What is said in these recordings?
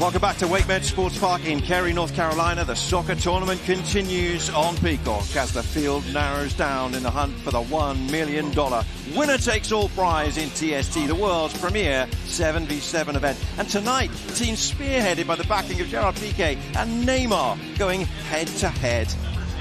Welcome back to WakeMed Sports Park in Cary, North Carolina. The soccer tournament continues on Peacock as the field narrows down in the hunt for the $1 million winner-takes-all prize in TST, the world's premier 7v7 event. And tonight, teams spearheaded by the backing of Gerard Piqué and Neymar going head-to-head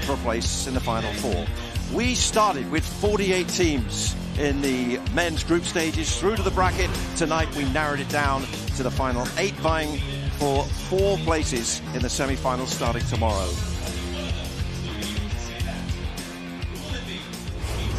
for a place in the Final Four. We started with 48 teams in the men's group stages through to the bracket. Tonight, we narrowed it down to the final 8 vying for 4 places in the semi-finals starting tomorrow.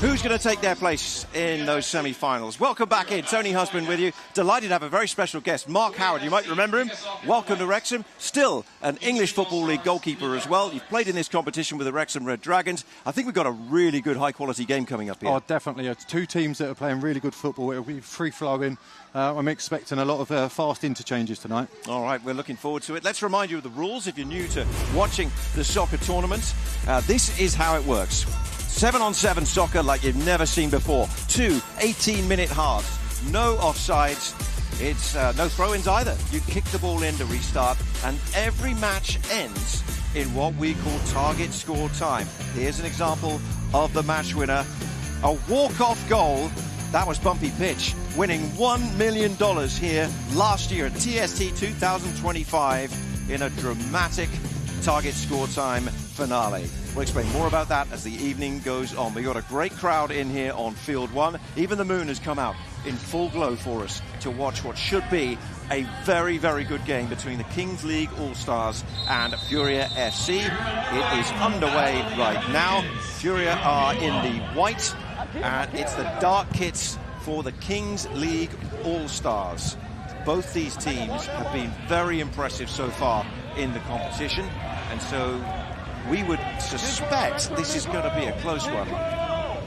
Who's going to take their place in those semi-finals? Welcome back in. Tony Husband with you. Delighted to have a very special guest, Mark Howard. You might remember him. Welcome to Wrexham. Still an English Football League goalkeeper as well. You've played in this competition with the Wrexham Red Dragons. I think we've got a really good high-quality game coming up here. Oh, definitely. It's 2 teams that are playing really good football. It'll be free-flowing. I'm expecting a lot of fast interchanges tonight. All right, we're looking forward to it. Let's remind you of the rules if you're new to watching the soccer tournament. This is how it works. 7-on-7 soccer like you've never seen before. 2 18-minute halves. No offsides. It's no throw-ins either. You kick the ball in to restart, and every match ends in what we call target score time. Here's an example of the match winner. A walk-off goal. That was Bumpy Pitch, winning $1 million here last year at TST 2025 in a dramatic target score time finale. We'll explain more about that as the evening goes on. We've got a great crowd in here on Field 1. Even the moon has come out in full glow for us to watch what should be a very, very good game between the Kings League All-Stars and Furia FC. It is underway right now. Furia are in the white, and it's the dark kits for the Kings League All-Stars. Both these teams have been very impressive so far in the competition, and so we would suspect this is going to be a close one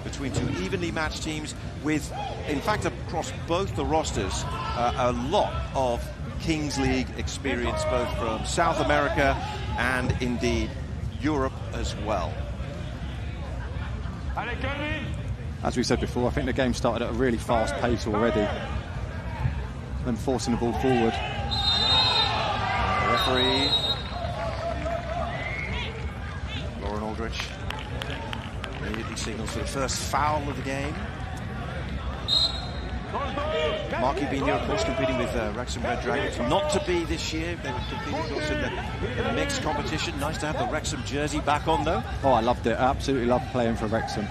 between 2 evenly matched teams with, in fact, across both the rosters, a lot of Kings League experience, both from South America and indeed Europe as well. As we said before, I think the game started at a really fast pace already. Then forcing the ball forward. The referee, Lauren Aldrich, immediately signals for the first foul of the game. Mark, you've been here, of course, competing with Wrexham Red Dragons. Not to be this year. They were competing, of course, in the mixed competition. Nice to have the Wrexham jersey back on, though. Oh, I loved it. I absolutely loved playing for Wrexham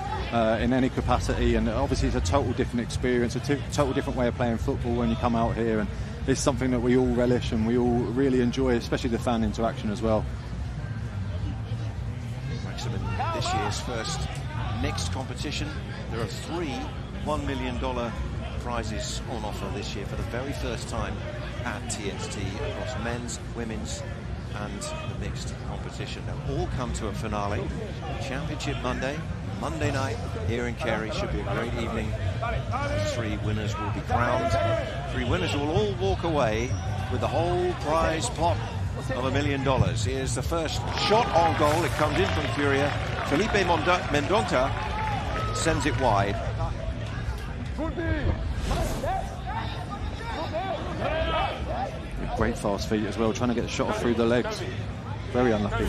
in any capacity. And obviously, it's a total different experience, a total different way of playing football when you come out here. And it's something that we all relish and we all really enjoy, especially the fan interaction as well. Wrexham in this year's first mixed competition. There are 3 $1 million prizes on offer this year for the very first time at TST across men's, women's and the mixed competition. They'll all come to a finale. Championship Monday night here in Cary. Should be a great evening. 3 winners will be crowned. 3 winners will all walk away with the whole prize pot of $1 million. Here's the first shot on goal. It comes in from Furia. Felipe Mendonca sends it wide. Great fast feet as well, trying to get the shot off through the legs. Very unlucky.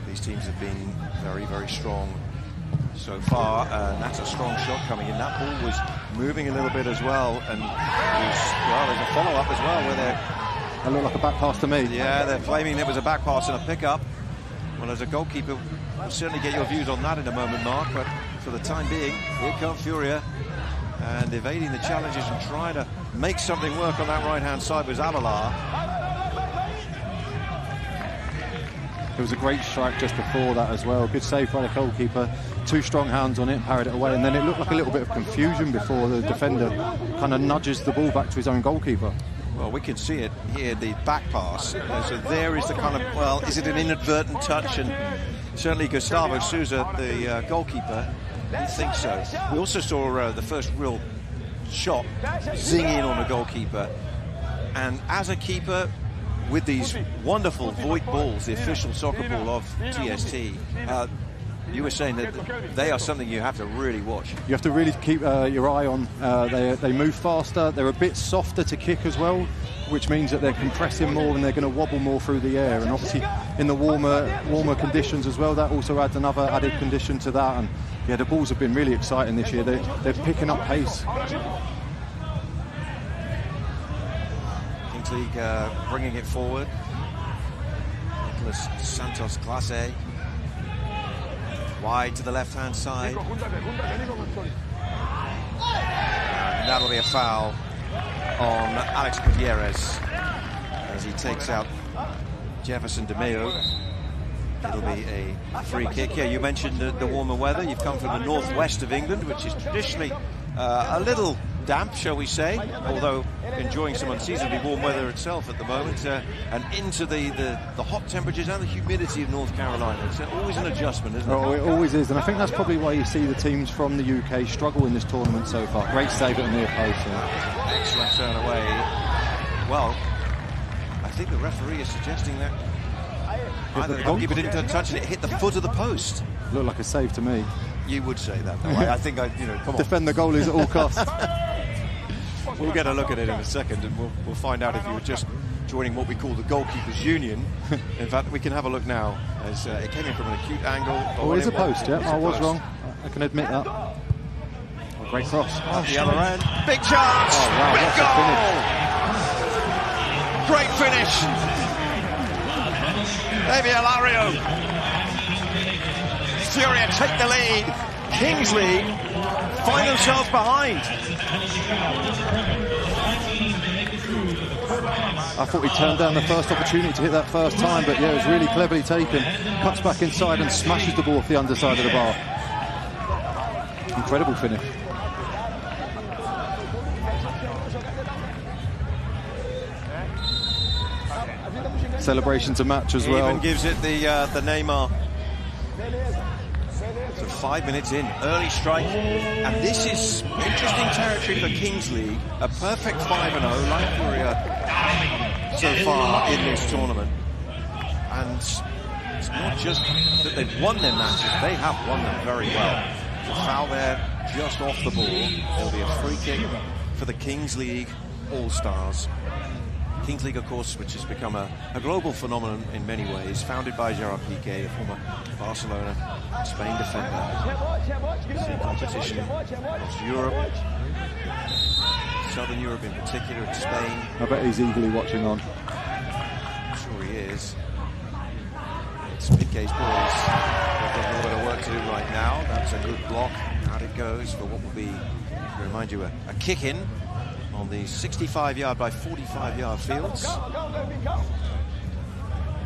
These teams have been very, very strong so far, and that's a strong shot coming in. That ball was moving a little bit as well, and there's a follow-up as well where That looked like a back pass to me. Yeah, they're claiming there was a back pass and a pick-up. Well, as a goalkeeper, we'll certainly get your views on that in a moment, Mark, but for the time being, here comes Furia, and evading the challenges and trying to make something work on that right-hand side was Avalar. There was a great strike just before that as well. Good save by the goalkeeper. 2 strong hands on it, parried it away, and then it looked like a little bit of confusion before the defender kind of nudges the ball back to his own goalkeeper. Well, we can see it here, the back pass. So there is the kind of, well, is it an inadvertent touch? And certainly Gustavo Souza, the goalkeeper, he thinks so. We also saw the first real shot zing in on the goalkeeper. And as a keeper, with these wonderful void balls, the official soccer ball of TST, you were saying that they are something you have to really watch. You have to really keep your eye on. They move faster. They're a bit softer to kick as well, which means that they're compressing more and they're going to wobble more through the air. And obviously, in the warmer conditions as well, that also adds another added condition to that. And yeah, the balls have been really exciting this year. They're picking up pace. Kings League bringing it forward. Nicolas Santos Clase. Wide to the left-hand side. And that'll be a foul on Alex Gutierrez as he takes out Jefferson De Meo. It'll be a free kick. Yeah, you mentioned the warmer weather. You've come from the northwest of England, which is traditionally a little damp, shall we say, although enjoying some unseasonably warm weather itself at the moment, and into the hot temperatures and the humidity of North Carolina. It's always an adjustment, isn't it? Oh, it always is, and I think that's probably why you see the teams from the UK struggle in this tournament so far. Great save at the near post. Excellent turn away. Well, I think the referee is suggesting that either the goalkeeper didn't touch it, it hit the foot of the post. Looked like a save to me. You would say that, though. I think, come on. Defend the goalies at all costs. We'll get a look at it in a second, and we'll find out if you were just joining what we call the goalkeepers' union. In fact, we can have a look now, as it came in from an acute angle. Oh, it is a post, yeah. I was wrong. I can admit that. Oh, great cross. At the other end. Big chance! Oh, wow, big goal! Great finish! Maybe Alario. Furia take the lead. Kings League find themselves behind. I thought he turned down the first opportunity to hit that first time, but yeah, it was really cleverly taken. Cuts back inside and smashes the ball off the underside of the bar. Incredible finish. Celebration to match as well. Even gives it the Neymar. So 5 minutes in, early strike, and this is interesting territory for Kings League. A perfect 5-0, like Furia so far in this tournament. And it's not just that they've won their matches, they have won them very well. The foul there, just off the ball. There'll be a free kick for the Kings League All-Stars. Kings League, of course, which has become a global phenomenon in many ways, founded by Gerard Piqué, a former Barcelona, Spain defender. See competition across Europe, Southern Europe in particular, in Spain. I bet he's eagerly watching on. I'm sure he is. It's Piqué's boys. They've got a little bit of work to do right now. That's a good block. Out it goes for what will be, to remind you, a kick-in on the 65-yard by 45-yard fields. I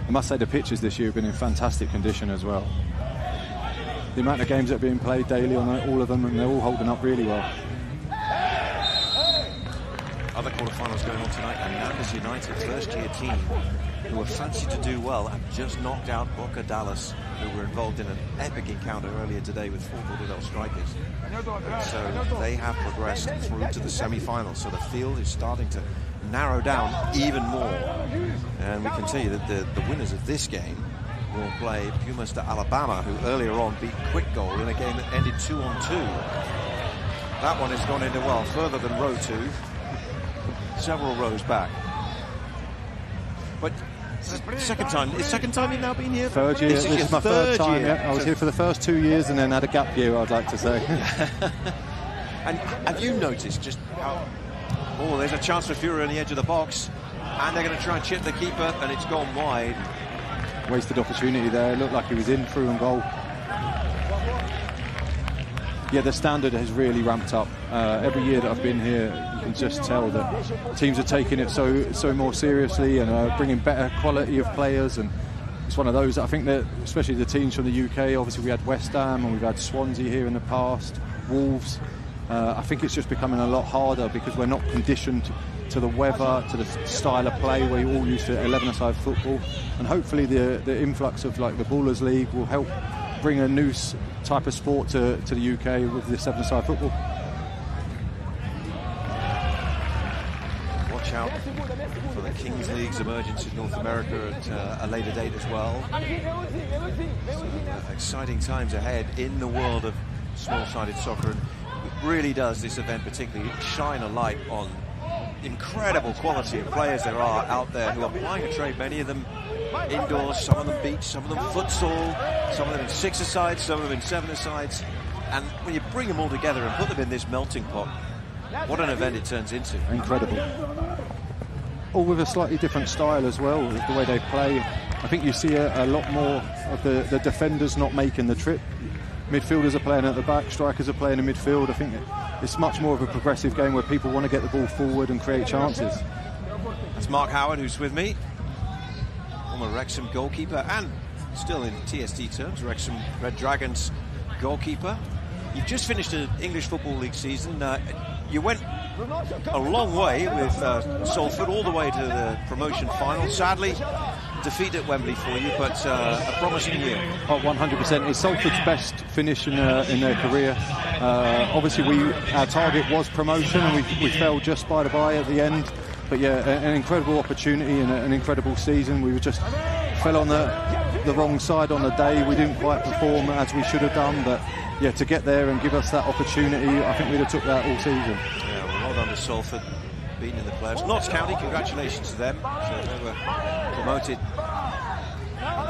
must say the pitches this year have been in fantastic condition as well. The amount of games that are being played daily on all of them, and they're all holding up really well. Other quarterfinals going on tonight, and Nantes United, first-year team, who were fancied to do well, have just knocked out Boca Dallas, who were involved in an epic encounter earlier today with 4 Portugal strikers. So they have progressed through to the semi-finals. So the field is starting to narrow down even more. And we can tell you that the winners of this game will play Pumas de Alabama, who earlier on beat Quick Goal in a game that ended 2-2. That one has gone into, well, further than row 2, several rows back. But second time you've now been here? Third year. This is my third time. Yeah. I was here for the first 2 years and then had a gap year, I'd like to say. And have you noticed just how... Oh, there's a chance for Furia on the edge of the box, and they're going to try and chip the keeper, and it's gone wide. Wasted opportunity there. It looked like he was in, through and goal. Yeah, the standard has really ramped up. Every year that I've been here, you can just tell that teams are taking it so more seriously and bringing better quality of players. And it's one of those that I think that, especially the teams from the UK, obviously we had West Ham and we've had Swansea here in the past, Wolves. I think it's just becoming a lot harder because we're not conditioned to the weather, to the style of play. We're all used to 11-a-side football, and hopefully the influx of like the Ballers League will help bring a new type of sport to the UK with this 7-a-side football. watch out for the Kings League's emergence in North America at a later date as well. So, exciting times ahead in the world of small-sided soccer, and it really does, this event particularly, shine a light on incredible quality of players there are out there who are plying a trade, many of them indoors, some of them beach, some of them futsal, some of them in six-a-sides, some of them in seven-a-sides. And when you bring them all together and put them in this melting pot, what an event it turns into. Incredible. All with a slightly different style as well, with the way they play. I think you see a lot more of the defenders not making the trip. Midfielders are playing at the back, strikers are playing in midfield. I think it's much more of a progressive game where people want to get the ball forward and create chances. That's Mark Howard, who's with me. Former Wrexham goalkeeper, and still in TST terms, Wrexham Red Dragons goalkeeper. You've just finished an English Football League season. You went a long way with Salford, all the way to the promotion final. Sadly, defeat at Wembley for you, but a promising year. Oh, 100%. It's Salford's best finish in their career. Obviously, our target was promotion, and we fell just by the by at the end. But yeah, an incredible opportunity and an incredible season. We just fell on the wrong side on the day. We didn't quite perform as we should have done, but yeah, to get there and give us that opportunity, I think we'd have took that all season. Yeah, well done to Salford, beating the players. Notts County, congratulations to them. So they were promoted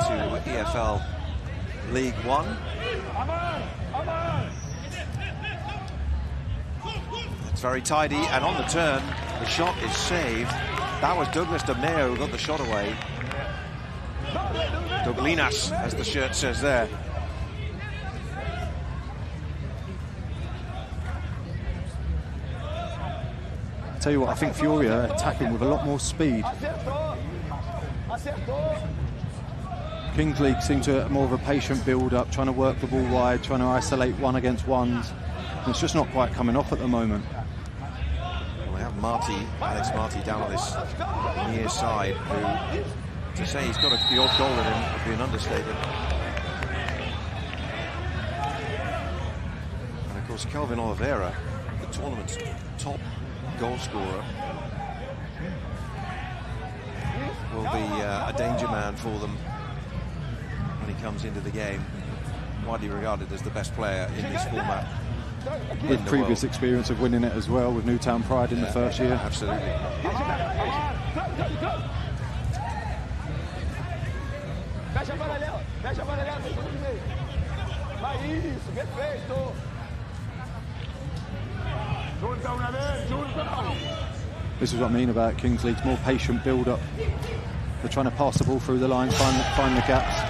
into EFL League One. It's very tidy, and on the turn, the shot is saved. That was Douglas De Meo who got the shot away. Douglinas, as the shirt says there. I tell you what, I think Furia are attacking with a lot more speed. Kings League seem to have more of a patient build-up, trying to work the ball wide, trying to isolate one-against-ones. And it's just not quite coming off at the moment. Well, they have Alex Marty down on this near side, who, to say he's got the odd goal in him would be an understatement. And of course, Kelvin Oliveira, the tournament's top goal scorer, will be a danger man for them when he comes into the game. Widely regarded as the best player in this format. With previous experience of winning it as well, with Newtown Pride in the first year. Absolutely. This is what I mean about Kings League's more patient build-up. They're trying to pass the ball through the lines, find the gaps.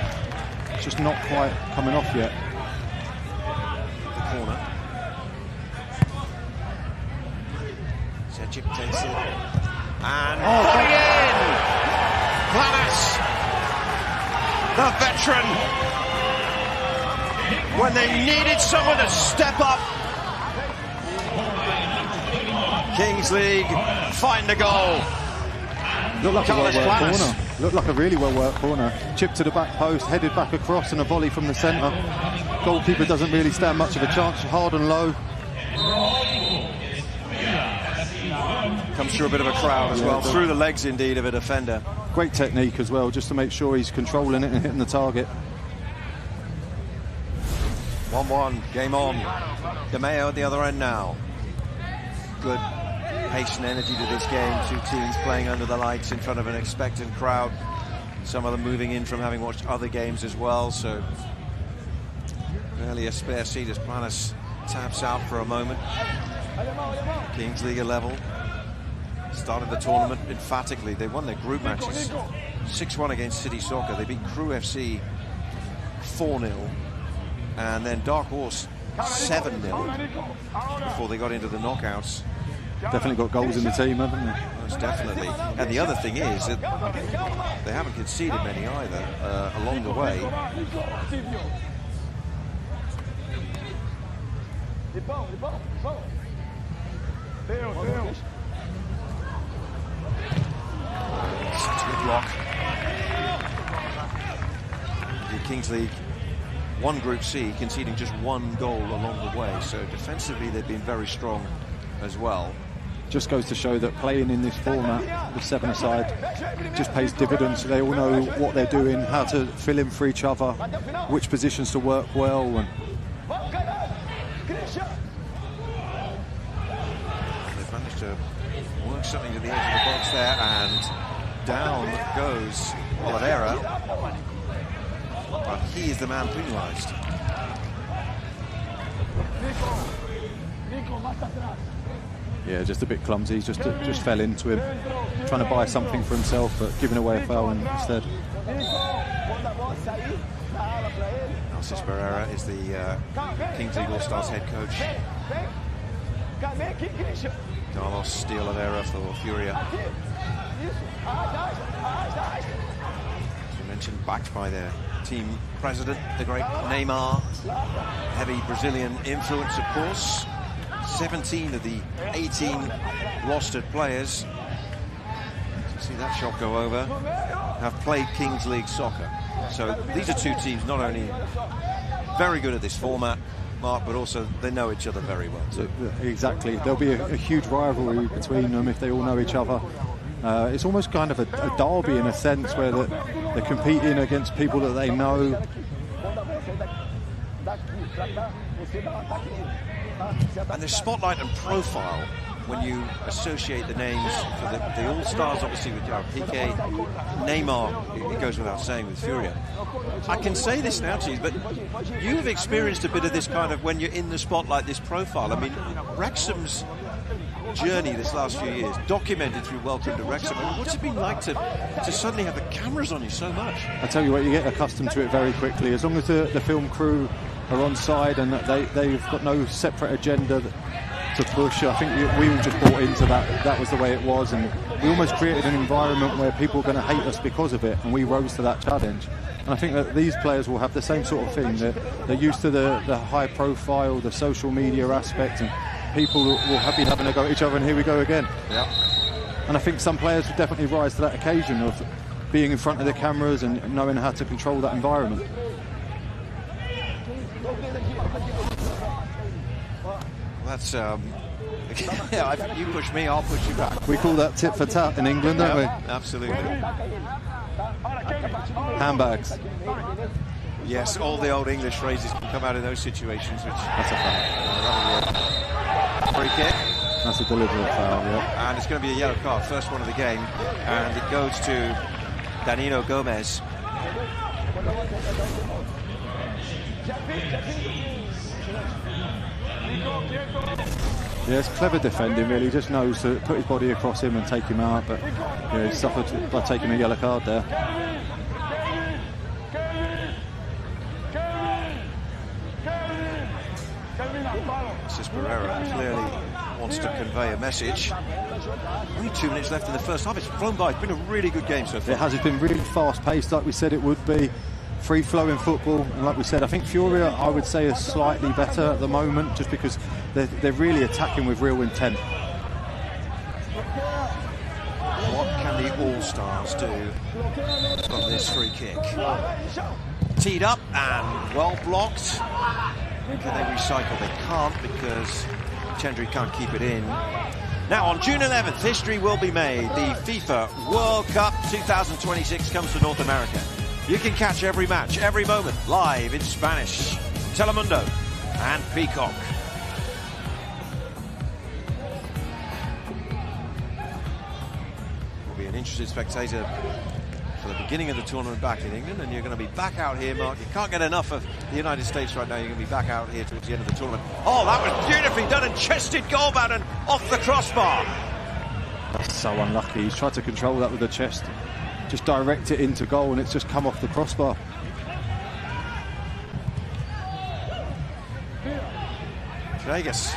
It's just not quite coming off yet. The corner. Sergic takes it. And putting in! Planas, the veteran. When they needed someone to step up, Kings League find a goal. Looked like a well-worked corner. Looked like a really well-worked corner. Chip to the back post, headed back across, and a volley from the centre. Goalkeeper doesn't really stand much of a chance. Hard and low. Comes through a bit of a crowd as well. Through the legs, indeed, of a defender. Great technique as well, just to make sure he's controlling it and hitting the target. 1-1, game on. De Meo at the other end now. Good pace and energy to this game. Two teams playing under the lights in front of an expectant crowd. Some of them moving in from having watched other games as well, so barely a spare seat as Planas taps out for a moment. Kings League level. Started the tournament emphatically. They won their group matches 6-1 against City Soccer. They beat Crew FC 4-0, and then Dark Horse 7-0 before they got into the knockouts. Definitely got goals in the team, haven't they? Most definitely. And the other thing is that they haven't conceded many either along the way. Good block. The Kings League won Group C, conceding just one goal along the way. So defensively, they've been very strong as well. just goes to show that playing in this format with 7-a-side just pays dividends. They all know what they're doing, how to fill in for each other, which positions to work well. And they've managed to work something to the edge of the box there, and down goes Oliveira. But he is the man penalised. yeah, just a bit clumsy. Just fell into him, trying to buy something for himself, but giving away a foul instead. Narcis Pereira is the Kings League All-Stars head coach. Carlos de Oliveira for Furia. As we mentioned, backed by their team president, the great Neymar. Heavy Brazilian influence, of course. 17 of the 18 rostered players, to see that shot go over, have played Kings League soccer. So these are two teams not only very good at this format, Mark, but also they know each other very well too. Exactly. There'll be a huge rivalry between them if they all know each other. It's almost kind of a derby in a sense, where they're competing against people that they know. And the spotlight and profile when you associate the names for the All-Stars, obviously with Piqué, Neymar, it goes without saying with Furia. I can say this now to you, but you've experienced a bit of this kind of, when you're in the spotlight, this profile. I mean, Wrexham's journey this last few years, documented through Welcome to Wrexham. I mean, what's it been like to suddenly have the cameras on you so much? I tell you what, you get accustomed to it very quickly. As long as the film crew are on side and they've got no separate agenda to push, I think we all just bought into that. That was the way it was, and we almost created an environment where people were going to hate us because of it, and we rose to that challenge. And I think that these players will have the same sort of thing. They're used to the high profile, the social media aspect, and people will be having a go at each other, and here we go again. Yeah. And I think some players will definitely rise to that occasion of being in front of the cameras and knowing how to control that environment. That's yeah, you push me, I'll push you back. We call that tit for tat in England, don't we? Absolutely. Handbags. Yes, all the old English phrases can come out in those situations, which that's a foul. Free kick. That's a deliberate foul, yeah. And it's going to be a yellow card, first one of the game, and it goes to Danilo Gomez. Yeah, it's clever defending, really. He just knows to put his body across him and take him out, but yeah, he suffered by taking a yellow card there. Narcis Pereira clearly wants to convey a message. Only 2 minutes left in the first half. It's flown by. It's been a really good game so far. It has. It's been really fast-paced, like we said it would be. Free-flowing football, and like we said, I think Furia, I would say, is slightly better at the moment, just because they're really attacking with real intent. What can the All-Stars do from this free kick? Teed up and well blocked. Can they recycle? They can't, because Chendry can't keep it in. Now, on June 11th, history will be made. The FIFA World Cup 2026 comes to North America. You can catch every match, every moment, live in Spanish, Telemundo and Peacock. You'll be an interested spectator for the beginning of the tournament back in England, and you're going to be back out here, Mark. You can't get enough of the United States right now. You're going to be back out here towards the end of the tournament. Oh, that was beautifully done, and chested goal Bannon off the crossbar. That's so unlucky. He's tried to control that with the chest. Just direct it into goal, and it's just come off the crossbar. Vegas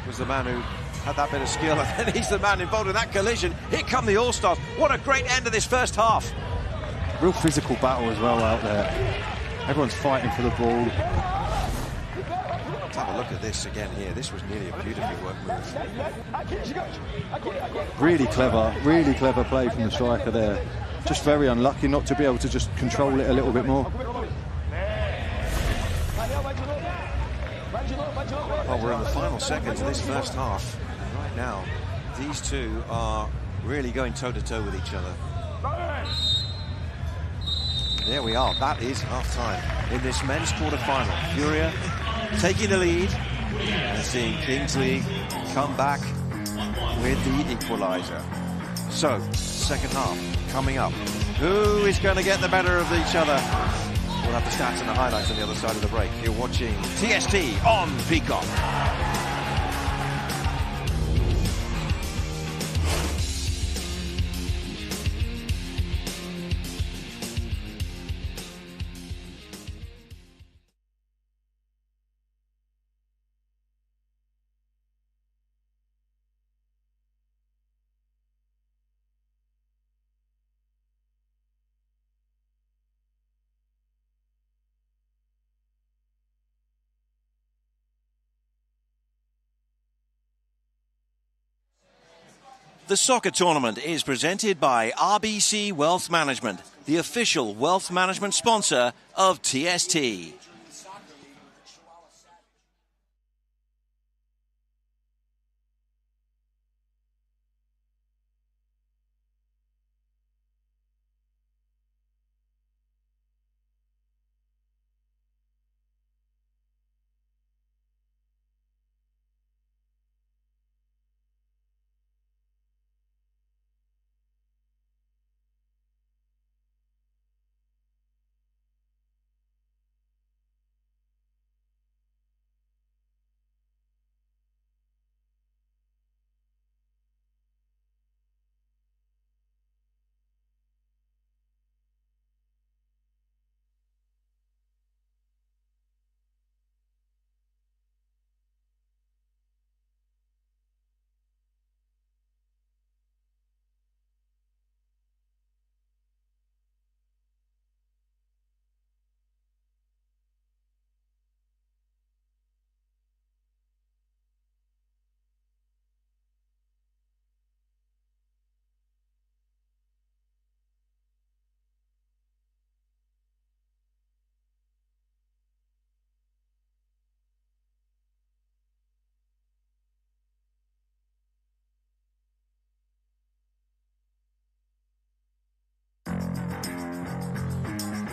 was the man who had that bit of skill, and then he's the man involved in that collision. Here come the All-Stars. What a great end of this first half. Real physical battle as well out there. Everyone's fighting for the ball. Let's have a look at this again here. This was nearly a beautifully worked move. Really clever play from the striker there. Just very unlucky not to be able to just control it a little bit more. Well, we're in the final seconds of this first half. And right now, These two are really going toe-to-toe with each other. There we are. That is half-time in this men's quarter-final. Furia taking the lead and seeing Kingsley come back with the equaliser. So, second half coming up. Who is going to get the better of each other? We'll have the stats and the highlights on the other side of the break. You're watching TST on Peacock. The soccer tournament is presented by RBC Wealth Management, the official wealth management sponsor of TST.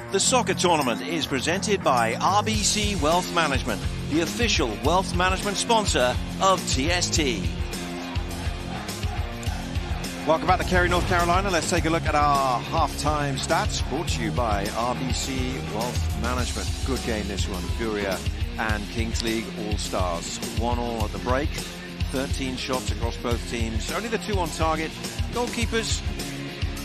The soccer tournament is presented by RBC Wealth Management, the official wealth management sponsor of TST. Welcome back to Cary, North Carolina. Let's take a look at our halftime stats, brought to you by RBC Wealth Management. Good game this one, Furia and Kings League All-Stars. 1-1 at the break, 13 shots across both teams. Only the two on target. Goalkeepers,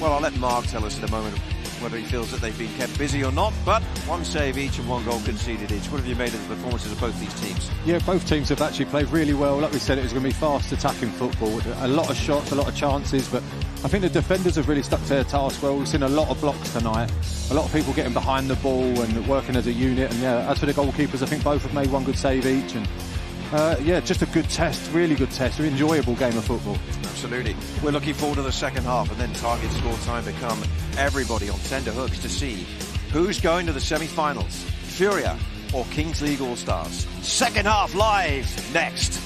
well, I'll let Mark tell us in a moment whether he feels that they've been kept busy or not, but one save each and one goal conceded each. What have you made of the performances of both these teams? Yeah, both teams have actually played really well. Like we said, it was going to be fast attacking football. A lot of shots, a lot of chances, but I think the defenders have really stuck to their task well. We've seen a lot of blocks tonight, a lot of people getting behind the ball and working as a unit. And yeah, as for the goalkeepers, I think both have made one good save each. And yeah, just a good test, really good test, an enjoyable game of football. Absolutely. We're looking forward to the second half, and then target score time become everybody on tender hooks to see who's going to the semi-finals, Furia or Kings League All-Stars. Second half live next.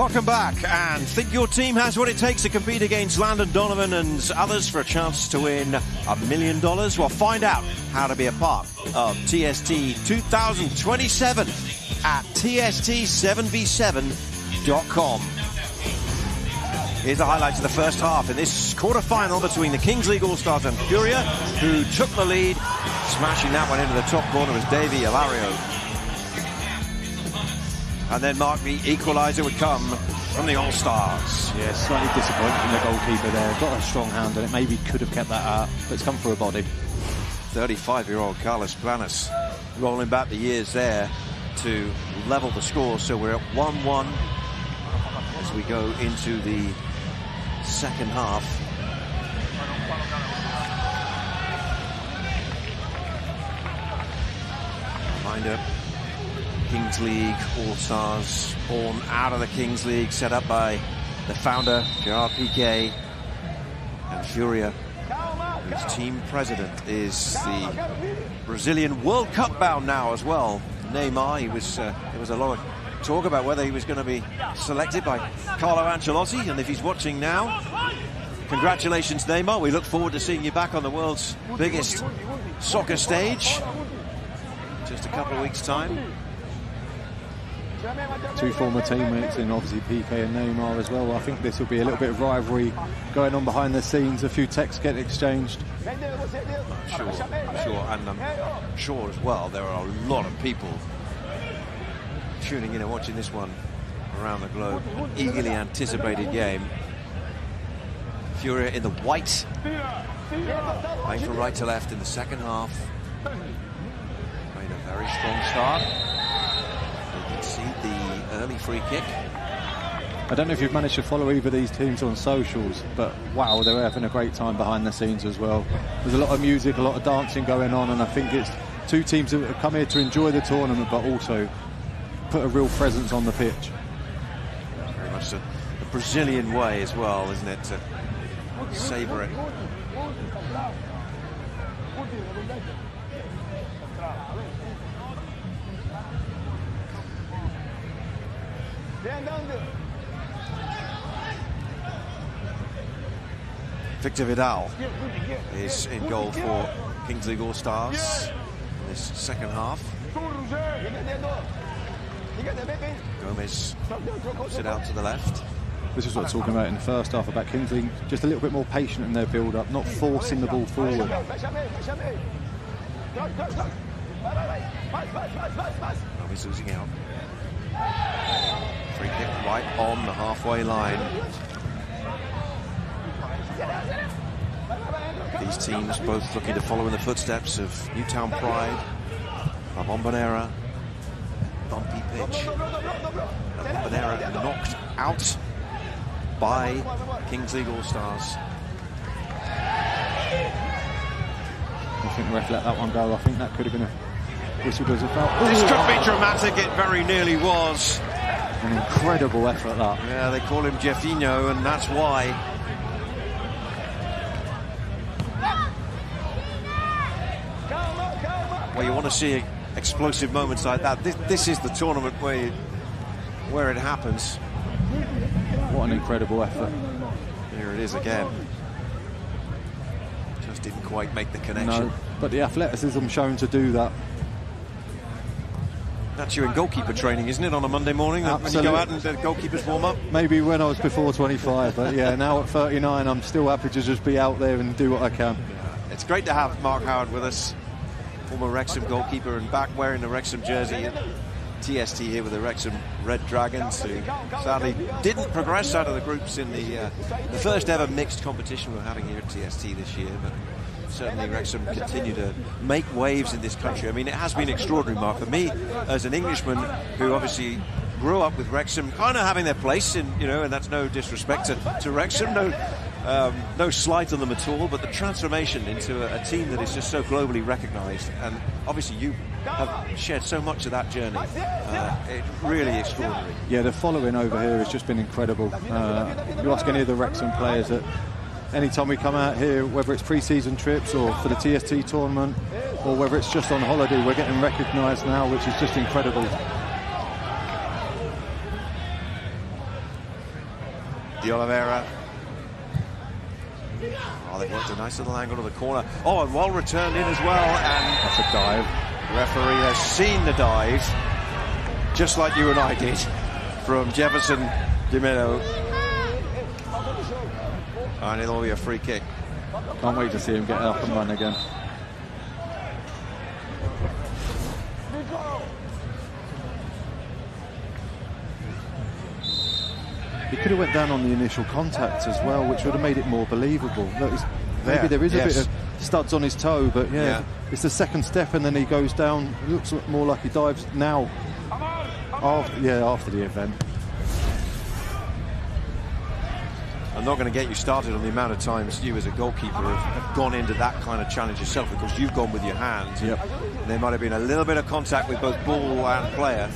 Welcome back, and think your team has what it takes to compete against Landon Donovan and others for a chance to win $1 million? Well, find out how to be a part of TST 2027 at TST7v7.com. Here's the highlights of the first half in this quarter-final between the Kings League All-Stars and Furia, who took the lead. Smashing that one into the top corner was Davy Alario. And then Mark, the equaliser would come from the All-Stars. Yeah, slightly disappointed from the goalkeeper there. Got a strong hand and it maybe could have kept that out, but it's come through a body. 35-year-old Carlos Planas rolling back the years there to level the score. So we're at 1-1 as we go into the second half. Reminder, Kings League All-Stars, born out of the Kings League, set up by the founder, Gerard Piqué, and Furia, whose team president is the Brazilian World Cup bound now as well, Neymar. There was a lot of talk about whether he was going to be selected by Carlo Ancelotti, and if he's watching now, congratulations, Neymar. We look forward to seeing you back on the world's biggest soccer stage just a couple of weeks' time. Two former teammates in obviously Piqué and Neymar as well. I think this will be a little bit of rivalry going on behind the scenes. A few texts getting exchanged. I'm sure, and I'm sure as well there are a lot of people tuning in and watching this one around the globe. An eagerly anticipated game. Furia in the white, playing from right to left in the second half. Made a very strong start. See the early free kick. I don't know if you've managed to follow either of these teams on socials, but wow, they're having a great time behind the scenes as well. There's a lot of music, a lot of dancing going on, and I think it's two teams that have come here to enjoy the tournament, but also put a real presence on the pitch. Very much the Brazilian way as well, isn't it? To savour it. Victor Vidal is in goal for Kings League All-Stars in this second half. Gomez pops it out to the left. This is what I'm talking about in the first half about Kings League. Just a little bit more patient in their build-up, not forcing the ball forward. Gomez losing out. Free kick right on the halfway line. These teams both looking to follow in the footsteps of Newtown Pride, La Bombonera, bumpy pitch. La Bombonera knocked out by Kings League All-Stars. I think the ref let that one go. I think that could have been a whistle as a foul. This could be dramatic. It very nearly was. An incredible effort, that. Yeah, they call him Jeffinho, and that's why. Well, you want to see explosive moments like that. This is the tournament where it happens. What an incredible effort. Here it is again. Just didn't quite make the connection. No, but the athleticism shown to do that. That's you in goalkeeper training, isn't it, on a Monday morning? Absolutely. When you go out and the goalkeepers warm up? Maybe when I was before 25, but yeah, now at 39, I'm still happy to just be out there and do what I can. It's great to have Mark Howard with us, former Wrexham goalkeeper and back wearing the Wrexham jersey. TST here with the Wrexham Red Dragons, who sadly didn't progress out of the groups in the first ever mixed competition we're having here at TST this year, but certainly Wrexham continue to make waves in this country. I mean, it has been extraordinary, Mark. For me, as an Englishman who obviously grew up with Wrexham kind of having their place in, you know, and that's no disrespect to Wrexham, no slight on them at all, but the transformation into a team that is just so globally recognised, and obviously you have shared so much of that journey. It's really extraordinary. Yeah, the following over here has just been incredible. You ask any of the Wrexham players that anytime we come out here, whether it's pre-season trips or for the TST tournament, or whether it's just on holiday, we're getting recognised now, which is just incredible. De Oliveira. Oh, they've worked a nice little angle to the corner. Oh, and well returned in as well. And that's a dive. The referee has seen the dive, just like you and I did, from Jefferson Di Mello. And it'll be a free kick. Can't wait to see him get up and run again. He could have went down on the initial contact as well, which would have made it more believable. Maybe there is a bit of studs on his toe, but yeah, it's the second step and then he goes down. It looks more like he dives now. After the event. I'm not going to get you started on the amount of times you as a goalkeeper have gone into that kind of challenge yourself, because you've gone with your hands. Yep. There might have been a little bit of contact with both ball and player.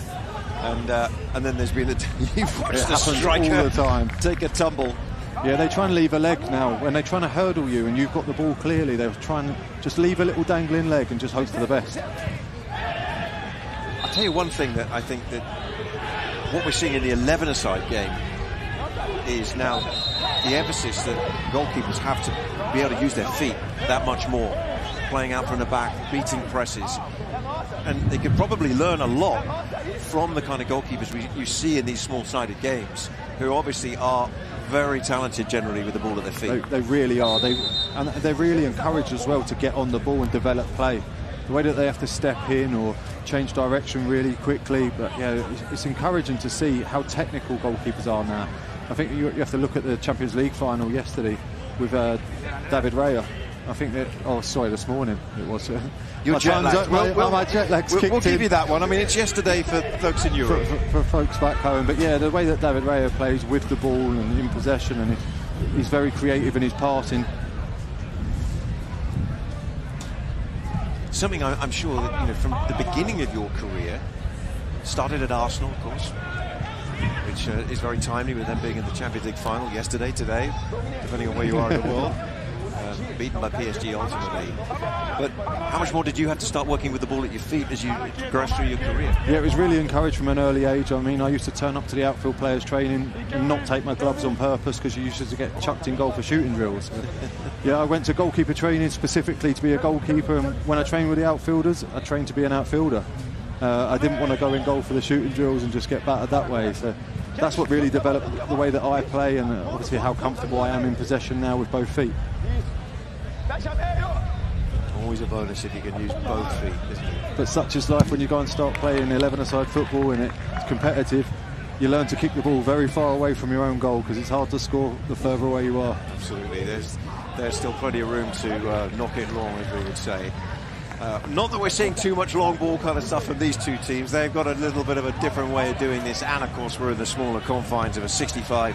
And then there's been you've watched the striker all the time take a tumble. Yeah, they try and leave a leg now. When they're trying to hurdle you and you've got the ball clearly, they're trying to just leave a little dangling leg and just hope for the best. I'll tell you one thing that I think that what we're seeing in the 11-a-side game is now the emphasis that goalkeepers have to be able to use their feet that much more, playing out from the back, beating presses. And they could probably learn a lot from the kind of goalkeepers you see in these small-sided games, who obviously are very talented generally with the ball at their feet. They really are. And they're really encouraged as well to get on the ball and develop play. The way that they have to step in or change direction really quickly. But yeah, it's encouraging to see how technical goalkeepers are now. I think you have to look at the Champions League final yesterday with David Raya. I think that, this morning it was. Your jet lag. My jet lag's kicked in. We'll give you that one. I mean, it's yesterday for folks in Europe. For folks back home. But yeah, the way that David Raya plays with the ball and in possession, and he's very creative in his passing. Something I'm sure that, from the beginning of your career, started at Arsenal, of course, which is very timely with them being in the Champions League final yesterday, today, depending on where you are in the world. Beaten by PSG ultimately. But how much more did you have to start working with the ball at your feet as you progressed through your career? Yeah, it was really encouraged from an early age. I mean, I used to turn up to the outfield players training and not take my gloves on purpose because you used to get chucked in goal for shooting drills. Yeah, I went to goalkeeper training specifically to be a goalkeeper, and when I trained with the outfielders, I trained to be an outfielder. I didn't want to go in goal for the shooting drills and just get battered that way. So that's what really developed the way that I play, and obviously how comfortable I am in possession now with both feet. Always a bonus if you can use both feet, isn't it? But such is life when you go and start playing 11-a-side football and it's competitive. You learn to kick the ball very far away from your own goal because it's hard to score the further away you are. Absolutely. There's still plenty of room to knock it long, as we would say. Not that we're seeing too much long ball kind of stuff from these two teams. They've got a little bit of a different way of doing this, and of course we're in the smaller confines of a 65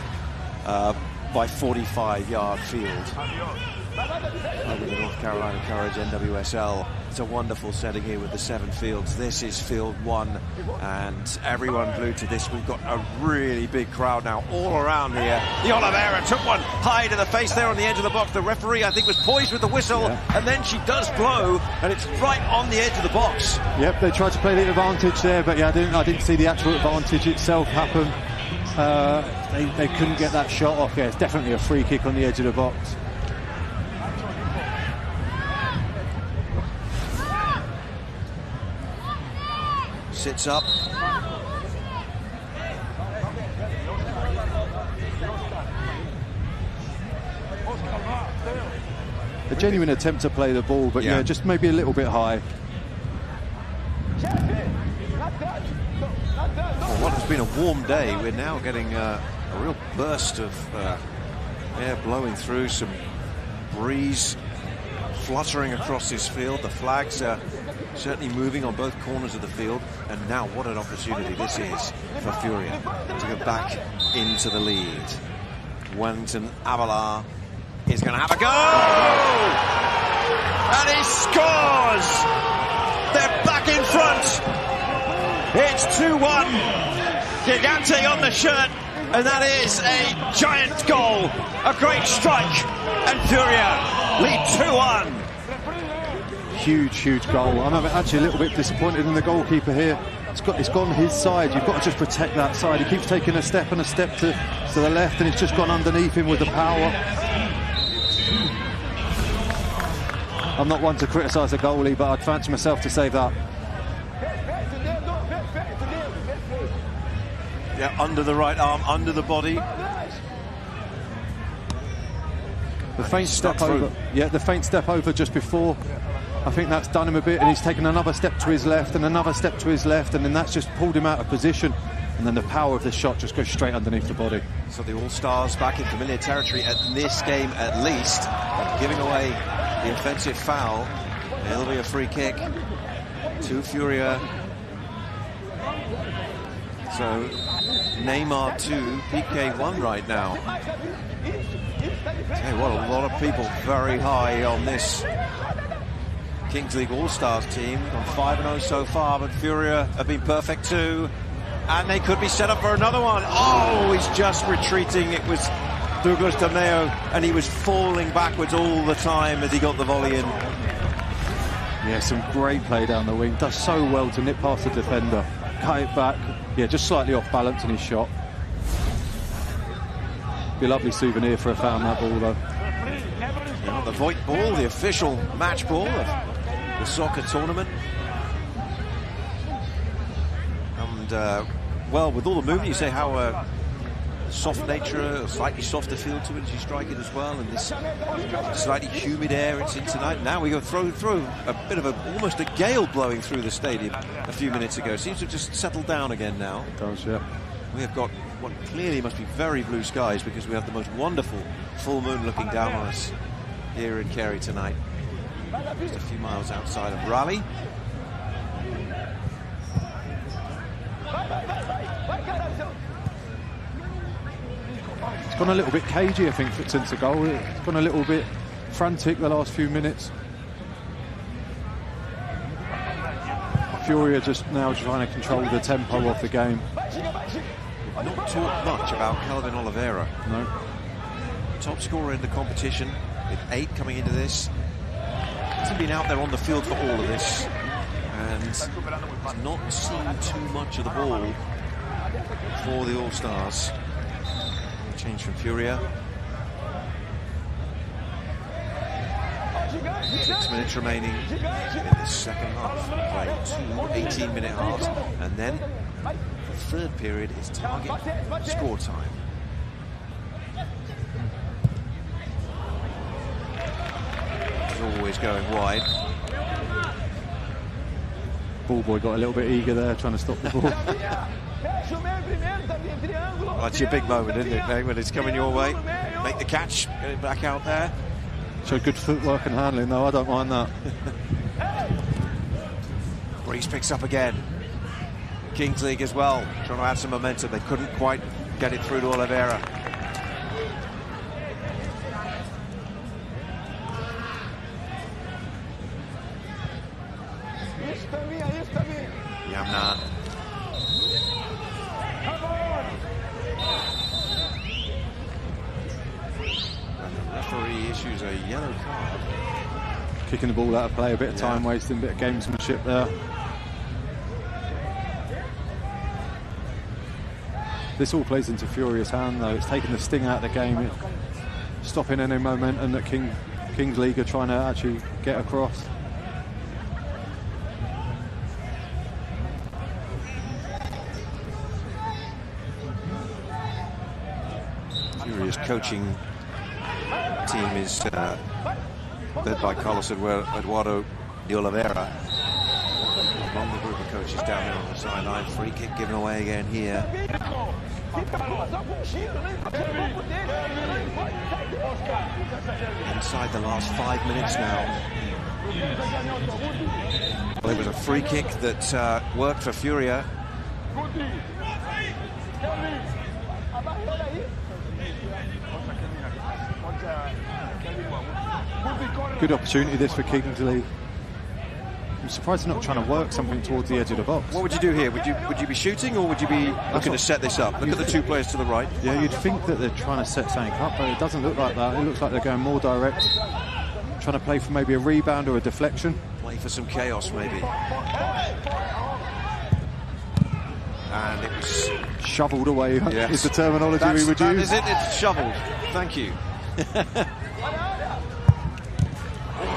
by 45 yard field. With the North Carolina Courage NWSL. It's a wonderful setting here with the 7 fields. This is field 1 and everyone glued to this. We've got a really big crowd now all around here. De Oliveira took one high to the face there on the edge of the box. The referee, I think, was poised with the whistle, and then she does blow, and it's right on the edge of the box. Yep, they tried to play the advantage there, but yeah, I didn't see the actual advantage itself happen. They couldn't get that shot off. Yeah, it's definitely a free kick on the edge of the box. Sits up. A genuine attempt to play the ball, but yeah, just maybe a little bit high. Well, what has been a warm day, we're now getting a real burst of air blowing through, some breeze fluttering across this field. The flags are certainly moving on both corners of the field, and now what an opportunity this is for Furia to go back into the lead. Wellington Avila is going to have a go, and he scores. They're back in front. It's 2-1. Gigante on the shirt, and that is a giant goal, a great strike, and Furia lead 2-1. Huge goal. I'm actually a little bit disappointed in the goalkeeper here. It's gone his side. You've got to just protect that side. He keeps taking a step and a step to to the left, and it's just gone underneath him with the power. I'm not one to criticise a goalie, but I'd fancy myself to save that. Yeah, under the right arm, under the body. The faint step over. Yeah, the faint step over just before. I think that's done him a bit, and he's taken another step to his left and another step to his left, and then that's just pulled him out of position. And then the power of the shot just goes straight underneath the body. So the All-Stars back in familiar territory at this game at least, giving away the offensive foul. It'll be a free kick to Furia. So Neymar 2, PK 1 right now. Hey, what a lot of people very high on this Kings League All-Stars team. On 5-0 so far, but Furia have been perfect too. And they could be set up for another one. Oh, he's just retreating. It was Douglas Dameo, and he was falling backwards all the time as he got the volley in. Yeah, some great play down the wing. Does so well to nip past the defender, cut it back. Yeah, just slightly off balance in his shot. Be a lovely souvenir for a fan, that ball, though. Yeah, the Voigt ball, the official match ball of the soccer tournament. And, well, with all the movement, you say how soft nature, a slightly softer feel to it as you strike it as well, and this slightly humid air it's in tonight. Now we go through a bit of almost a gale blowing through the stadium a few minutes ago. Seems to have just settled down again now. It does, yeah. We have got what clearly must be very blue skies, because we have the most wonderful full moon looking down on us here in Kerry tonight. Just a few miles outside of Raleigh. It's gone a little bit cagey, I think, since the goal. It's gone a little bit frantic the last few minutes. Furia just now trying to control the tempo of the game. We've not talked much about Kelvin Oliveira. No. Top scorer in the competition with 8 coming into this. Hasn't been out there on the field for all of this, and has not seen too much of the ball for the All-Stars. Change from Furia. 6 minutes remaining in the second half. Play 2 18-minute halves, and then the third period is target score time. It's always going wide. Ball boy got a little bit eager there, trying to stop the ball. Well, that's your big moment, isn't it, mate? When it's coming your way, make the catch, get it back out there. So good footwork and handling, though. I don't mind that. Breeze picks up again. Kings League as well, trying to add some momentum. They couldn't quite get it through to Oliveira. Yamna. And the referee issues a yellow card. Kicking the ball out of play, a bit of time wasting, a bit of gamesmanship there. This all plays into Furia's hand, though. It's taking the sting out of the game. It's stopping any momentum that Kings League are trying to actually get across. Furia's coaching team is led by Carlos Eduardo de Oliveira. Among the group of coaches down there on the sideline. Free kick given away again here. Inside the last 5 minutes now. Well, it was a free kick that worked for Furia. Good opportunity this for Kings League. I'm surprised they're not trying to work something towards the edge of the box. What would you do here? Would you be shooting, or would you be looking to set this up? Look at the 2 players to the right. Yeah, you'd think that they're trying to set something up, but it doesn't look like that. It looks like they're going more direct, trying to play for maybe a rebound or a deflection. Play for some chaos, maybe. And it was Shoveled away yes. is the terminology we would that use. That is it, it's shoveled. Thank you.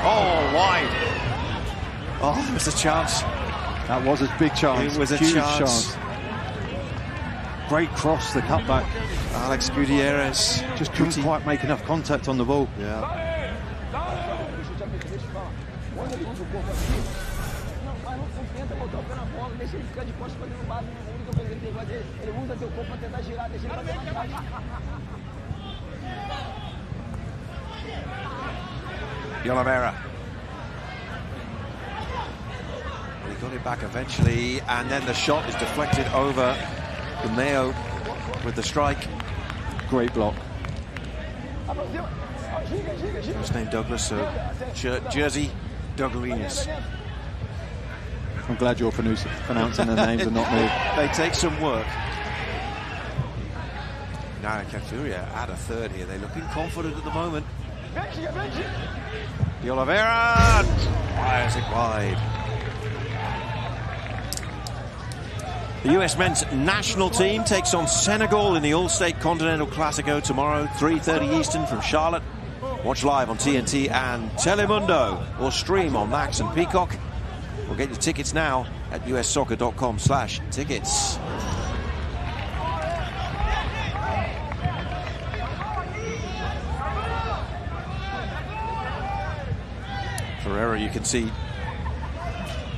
Oh, wide. Oh, there was a chance. That was a big chance. It was a huge chance. Great cross, the cutback. Alex Gutierrez Just couldn't quite make enough contact on the ball. Yeah. Oliveira. He got it back eventually, and then the shot is deflected over the Mayo with the strike. Great block. First name Douglas, so Jersey Douglas. I'm glad you're pronouncing their names and not me. They take some work. Now Furia at a third here. They're looking confident at the moment. De Oliveira fires it wide. The US men's national team takes on Senegal in the All-State Continental Classico tomorrow, 3:30 Eastern from Charlotte. Watch live on TNT and Telemundo, or stream on Max and Peacock. We'll get your tickets now at ussoccer.com/tickets. Ferreira, you can see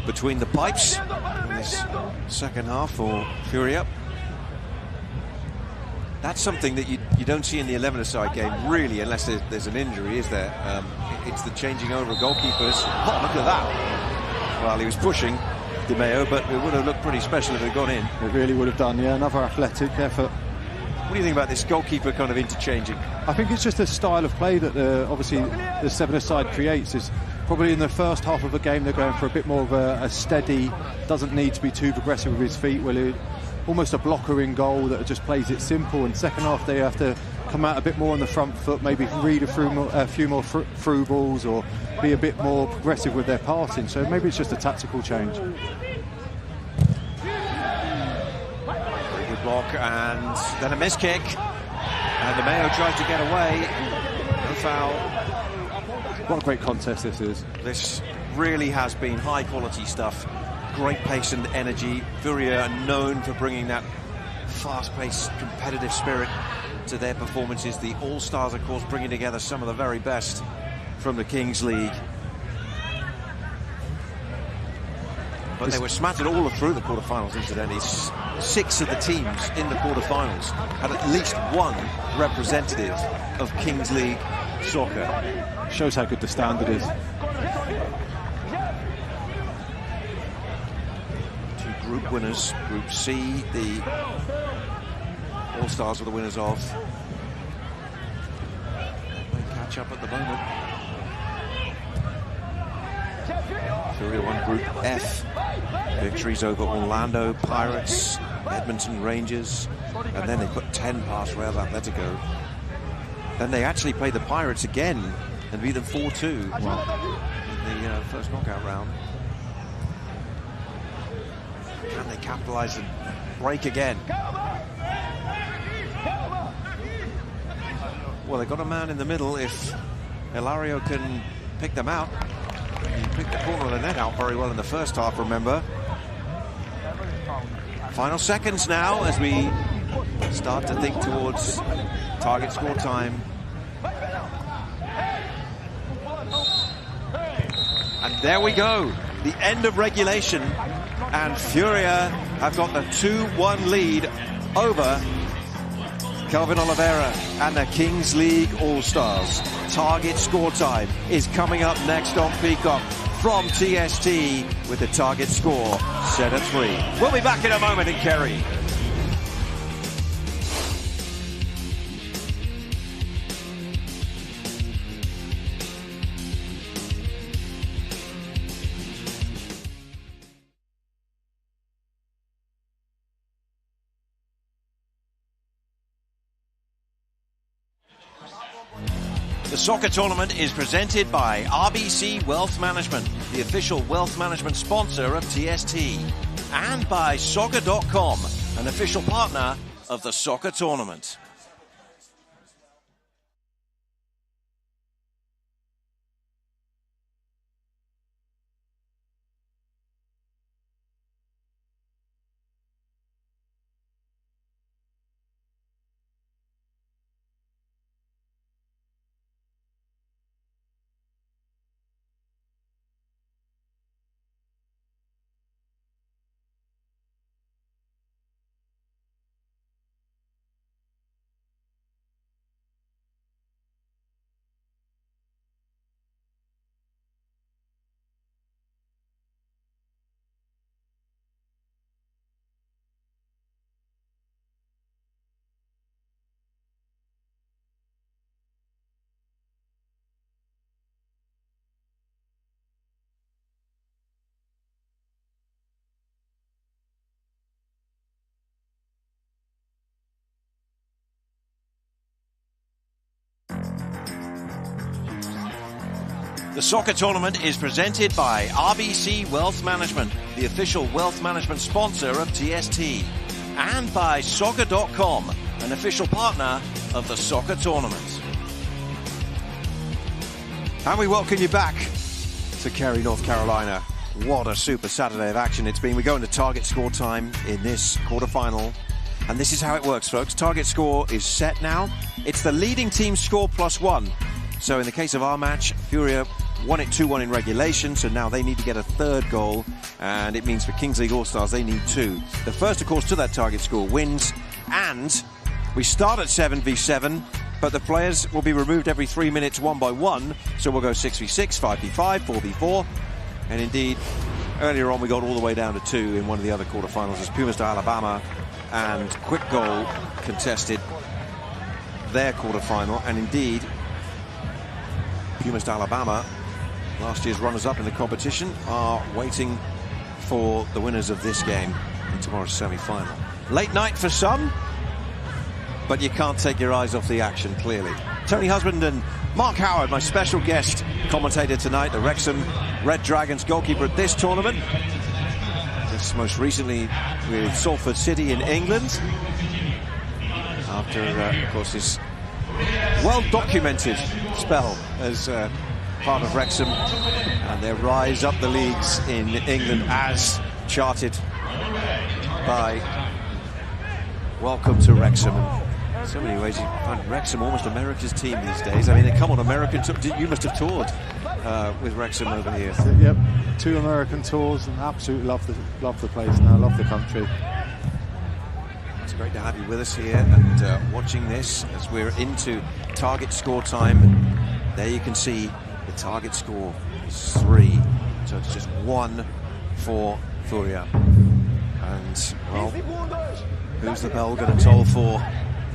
between the pipes in this second half for Furia. That's something that you don't see in the 11-a-side game, really, unless there's an injury, is there? It's the changing over of goalkeepers. Oh, look at that. Well, he was pushing Di Maio, but it would have looked pretty special if it had gone in. It really would have done, yeah. Another athletic effort. What do you think about this goalkeeper kind of interchanging? I think it's just a style of play that obviously the 7-a-side creates. Is probably in the first half of the game they're going for a bit more of a steady, doesn't need to be too progressive with his feet, almost a blocker in goal that just plays it simple. And second half they have to come out a bit more on the front foot, maybe read a few more through balls, or be a bit more progressive with their passing. So maybe it's just a tactical change. Very good block, and then a miss kick, and Di Maio tries to get away. No foul. What a great contest this is. This really has been high quality stuff. Great pace and energy. Furia are known for bringing that fast-paced, competitive spirit to their performances. The All-Stars, of course, bringing together some of the very best from the Kings League. But they were smattered all through the quarterfinals, incidentally. 6 of the teams in the quarterfinals had at least one representative of Kings League soccer. Shows how good the standard is. Group winners, Group C, the All-Stars were the winners of. They catch up at the moment. Furia won Group F. Victories over Orlando Pirates, Edmonton Rangers, and then they put 10 past Real Atletico. Then they actually played the Pirates again and beat them 4-2 in the first knockout round. Can they capitalise and break again? Well, they've got a man in the middle. If Hilario can pick them out, he picked the corner of the net out very well in the first half, remember. Final seconds now as we start to think towards target score time. And there we go, the end of regulation. And Furia have got the 2-1 lead over Kelvin Oliveira and the Kings League All-Stars. Target score time is coming up next on Peacock from TST with the target score set at 3. We'll be back in a moment in Kerry. The soccer tournament is presented by RBC Wealth Management, the official wealth management sponsor of TST, and by Soccer.com, an official partner of the soccer tournament. The soccer tournament is presented by RBC Wealth Management, the official wealth management sponsor of TST, and by Soccer.com, an official partner of the soccer tournament. And we welcome you back to Cary, North Carolina. What a super Saturday of action it's been. We go into target score time in this quarterfinal. And this is how it works, folks. Target score is set now. It's the leading team score +1. So in the case of our match, Furia won it 2-1 in regulation, so now they need to get a third goal, and it means for Kings League All-Stars they need 2. The first, of course, to that target score wins, and we start at 7v7, but the players will be removed every 3 minutes 1 by 1, so we'll go 6v6, 5v5, 4v4, and indeed, earlier on we got all the way down to 2 in one of the other quarterfinals as Pumas de Alabama and Quick Goal contested their quarterfinal, and indeed, Pumas de Alabama, last year's runners-up in the competition, are waiting for the winners of this game in tomorrow's semi-final. Late night for some, but you can't take your eyes off the action, clearly. Tony Husband and Mark Howard, my special guest commentator tonight, the Wrexham Red Dragons goalkeeper at this tournament. Just most recently with Salford City in England. After, of course, his well-documented spell as part of Wrexham and their rise up the leagues in England as charted by Welcome to Wrexham. In so many ways you find Wrexham almost America's team these days. I mean, they come on American tour. You must have toured with Wrexham over the years. Yep, 2 American tours, and absolutely love the place now, love the country. It's great to have you with us here and watching this as we're into target score time. And there you can see the target score is 3, so it's just 1 for Furia. And, well, who's the bell going to toll for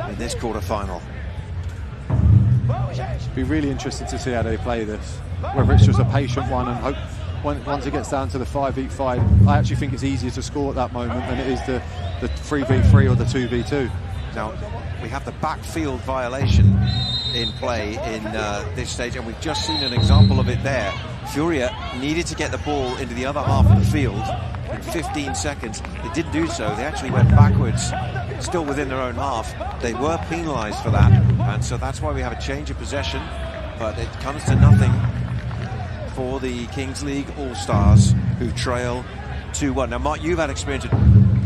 in this quarterfinal? It'd be really interesting to see how they play this, whether it's just a patient one and hope once it gets down to the 5v5. I actually think it's easier to score at that moment than it is the 3v3 or the 2v2. Now, we have the backfield violation in play in this stage, and we've just seen an example of it there. Furia needed to get the ball into the other half of the field in 15 seconds. They didn't do so. They actually went backwards, still within their own half. They were penalised for that, and so that's why we have a change of possession, but it comes to nothing for the Kings League All-Stars, who trail 2-1. Now, Mark, you've had experience of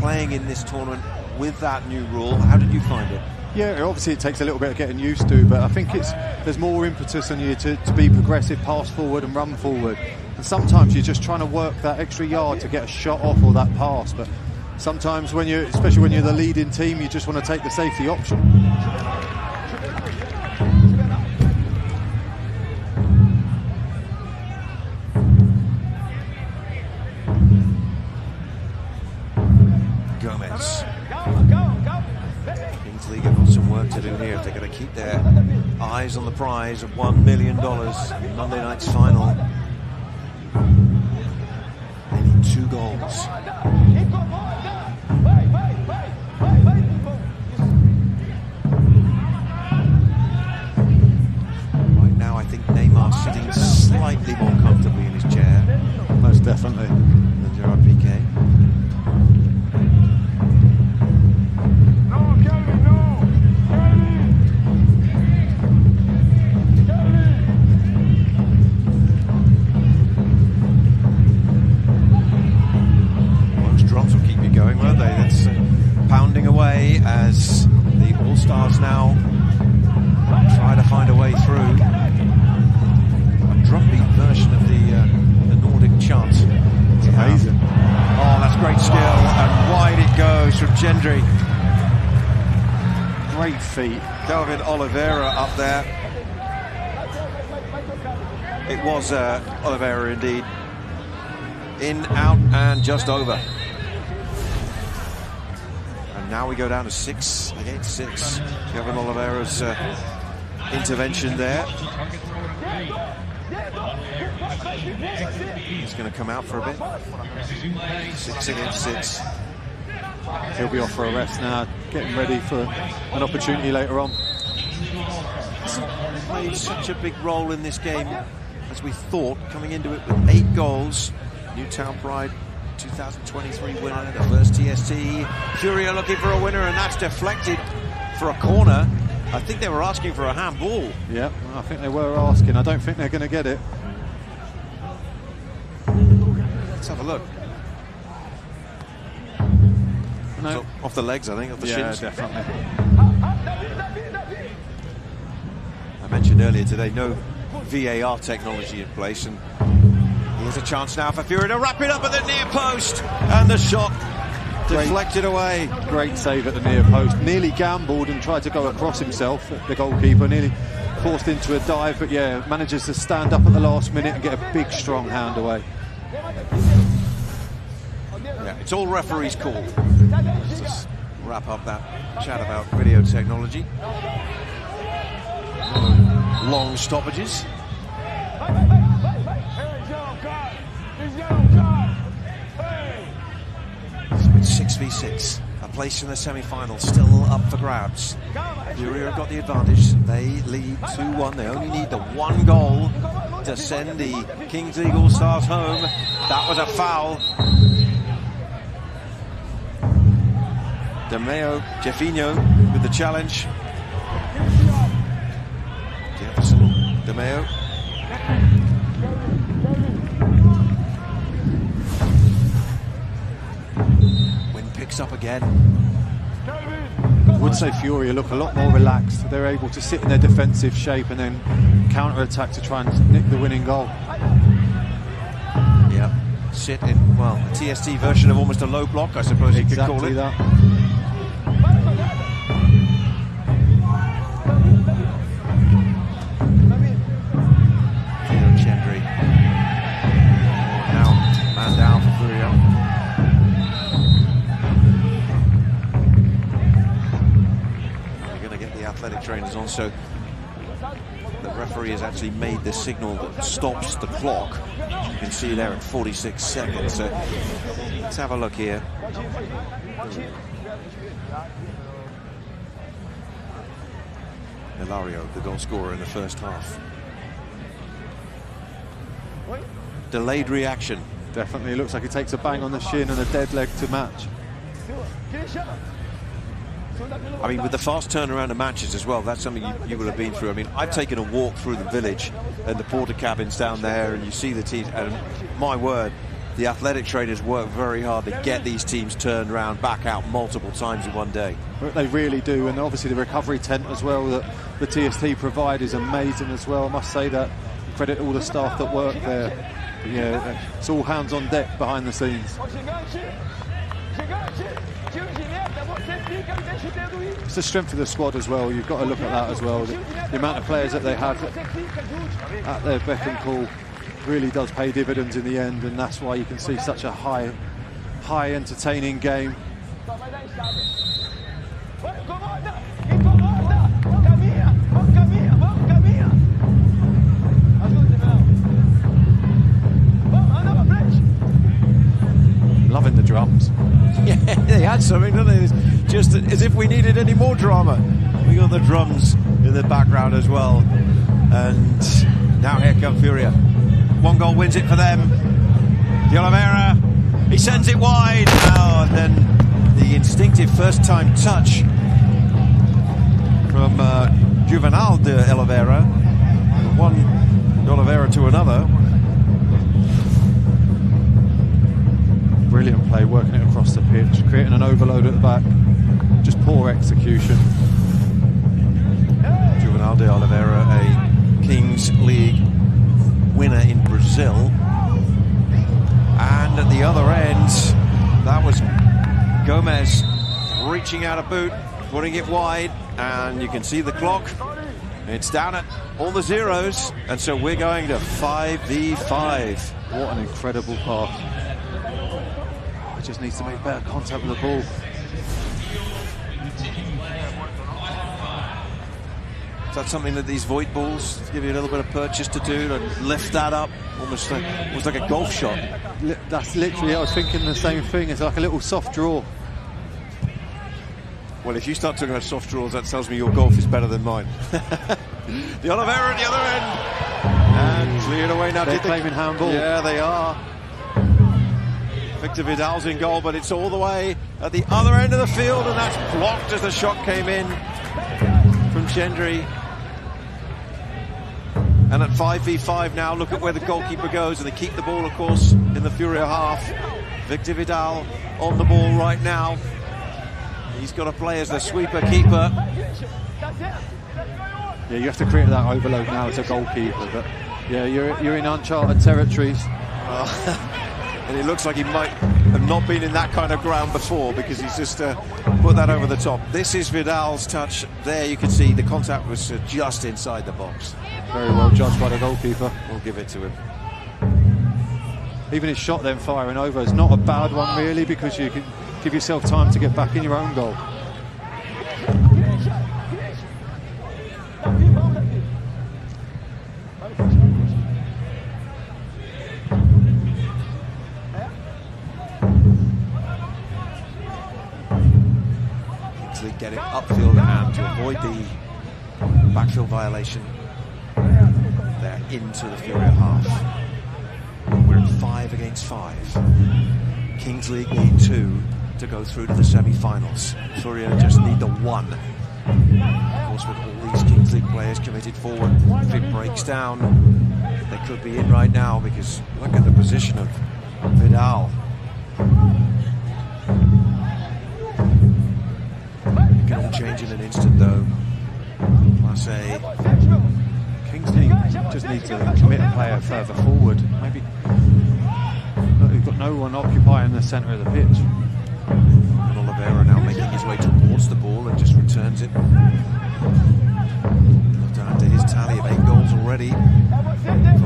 playing in this tournament with that new rule. How did you find it? Yeah, obviously it takes a little bit of getting used to, but I think there's more impetus on you to be progressive, pass forward and run forward. And sometimes you're just trying to work that extra yard to get a shot off or that pass, but sometimes especially when you're the leading team, you just want to take the safety option. Gomez. Kings League have got some work to do here if they're going to keep their eyes on the prize of $1 million in Monday night's final. They need 2 goals. Right now, I think Neymar's sitting slightly more comfortably in his chair. Most definitely. Than Gerard Piqué. it goes from Gendry. Great feet. Calvin Oliveira up there. It was Oliveira indeed. In, out, and just over. And now we go down to 6 against 6. Calvin Oliveira's intervention there. He's going to come out for a bit. 6 against 6. He'll be off for a rest now, getting ready for an opportunity later on. He's played such a big role in this game as we thought, coming into it with 8 goals. Newtown Pride 2023 winner, the first TST. Furia looking for a winner, and that's deflected for a corner. I think they were asking for a handball. Yeah, I think they were asking. I don't think they're going to get it. Let's have a look. No. So off the legs, I think, off the shins. Yeah, definitely. I mentioned earlier today, no VAR technology in place, and here's a chance now for Furia to wrap it up at the near post, and the shot deflected away. Great save at the near post. Nearly gambled and tried to go across himself, the goalkeeper, nearly forced into a dive, but yeah, manages to stand up at the last minute and get a big, strong hand away. Yeah, it's all referees' call. Let's just wrap up that chat about video technology. Long stoppages. It's 6v6. A place in the semi-final still up for grabs. Furia have got the advantage. They lead 2-1. They only need the 1 goal to send the Kings Eagle Stars home. That was a foul. Jeffinho with the challenge. Jefferson, DeMeo. Wind picks up again. I would say Furia look a lot more relaxed. They're able to sit in their defensive shape and then counter-attack to try and nick the winning goal. Yeah, sit in, well, a TST version of almost a low block, I suppose you could call it. Exactly that. Trainers on, so the referee has actually made the signal that stops the clock. You can see there at 46 seconds. So let's have a look here. Hilario, the goal scorer in the first half. Delayed reaction. Definitely looks like he takes a bang on the shin and a dead leg to match. I mean, with the fast turnaround of matches as well, that's something you will have been through. I mean, I've taken a walk through the village and the porter cabins down there, and you see the teams, and my word, the athletic trainers work very hard to get these teams turned around, back out multiple times in one day. They really do, and obviously the recovery tent as well that the TST provide is amazing as well. I must say that. Credit all the staff that work there. But yeah, it's all hands on deck behind the scenes. It's the strength of the squad as well. You've got to look at that as well. The amount of players that they have at their beck and call really does pay dividends in the end, and that's why you can see such a high entertaining game. Loving the drums. Yeah, they had something, didn't they? It's just as if we needed any more drama. We got the drums in the background as well. And now here come Furia. 1 goal wins it for them. De Oliveira, he sends it wide. Oh, and then the instinctive first-time touch from Juvenal de Oliveira. One De Oliveira to another. Brilliant play, working it across the pitch, creating an overload at the back. Just poor execution. Juvenal de Oliveira, a Kings League winner in Brazil. And at the other end, that was Gomez reaching out a boot, putting it wide, and you can see the clock. It's down at all the zeros, and so we're going to 5v5. What an incredible pass. He just needs to make better contact with the ball. Is that something that these void balls give you a little bit of purchase to do, to lift that up, almost like a golf shot? That's literally, I was thinking the same thing. It's like a little soft draw. Well, if you start talking about soft draws, that tells me your golf is better than mine. The Oliveira at the other end. And cleared away now. They're claiming handball. Yeah, they are. Victor Vidal's in goal, but it's all the way at the other end of the field, and that's blocked as the shot came in from Gendry. And at 5v5 now, look at where the goalkeeper goes, and they keep the ball, of course, in the Furia half. Victor Vidal on the ball right now. He's got to play as the sweeper-keeper. Yeah, you have to create that overload now as a goalkeeper, but yeah, you're in uncharted territories. And it looks like he might have not been in that kind of ground before, because he's just put that over the top. This is Vidal's touch. There you can see the contact was just inside the box. Very well judged by the goalkeeper. We'll give it to him. Even his shot then firing over is not a bad one really, because you can give yourself time to get back in your own goal. Get it upfield and to avoid the backfield violation. They're into the Furia half. We're at 5 against 5. Kings League need 2 to go through to the semi-finals. Furia just need the 1. Of course, with all these Kings League players committed forward, if it breaks down, they could be in right now, because look at the position of Vidal. It can all change in an instant, though. I say Kings League just need to commit a player further forward. Maybe you've got no one occupying the centre of the pitch. And Oliveira now making his way towards the ball and just returns it. Down to his tally of 8 goals already for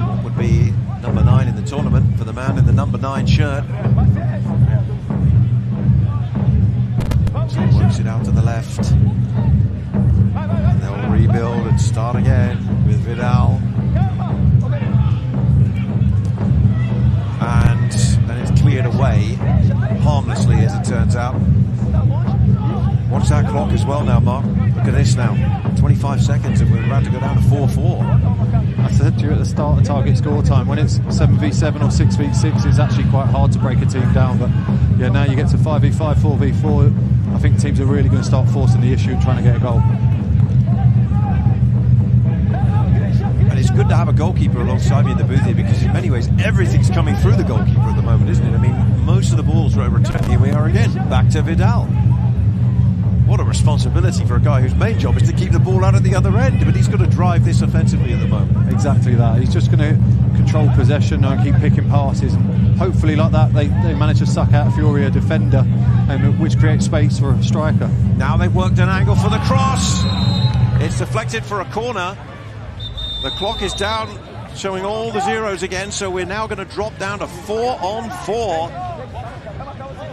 what would be number 9 in the tournament, for the man in the number 9 shirt. So he works it out to the left. And they'll rebuild and start again with Vidal. And then it's cleared away, harmlessly as it turns out. Watch that clock as well now, Mark. Look at this now. 25 seconds and we're about to go down to 4-4. I said to you at the start of target score time, when it's 7v7 or 6v6, it's actually quite hard to break a team down. But yeah, now you get to 5v5, 4v4, I think teams are really going to start forcing the issue and trying to get a goal. And it's good to have a goalkeeper alongside me in the booth here, because in many ways everything's coming through the goalkeeper at the moment, isn't it? I mean, most of the balls are returned. Here we are again, back to Vidal. What a responsibility for a guy whose main job is to keep the ball out at the other end, but he's got to drive this offensively at the moment. Exactly that. He's just going to control possession and keep picking passes, and hopefully like that they manage to suck out a Furia defender, which creates space for a striker. Now they've worked an angle for the cross. It's deflected for a corner. The clock is down, showing all the zeros again, so we're now going to drop down to 4-on-4.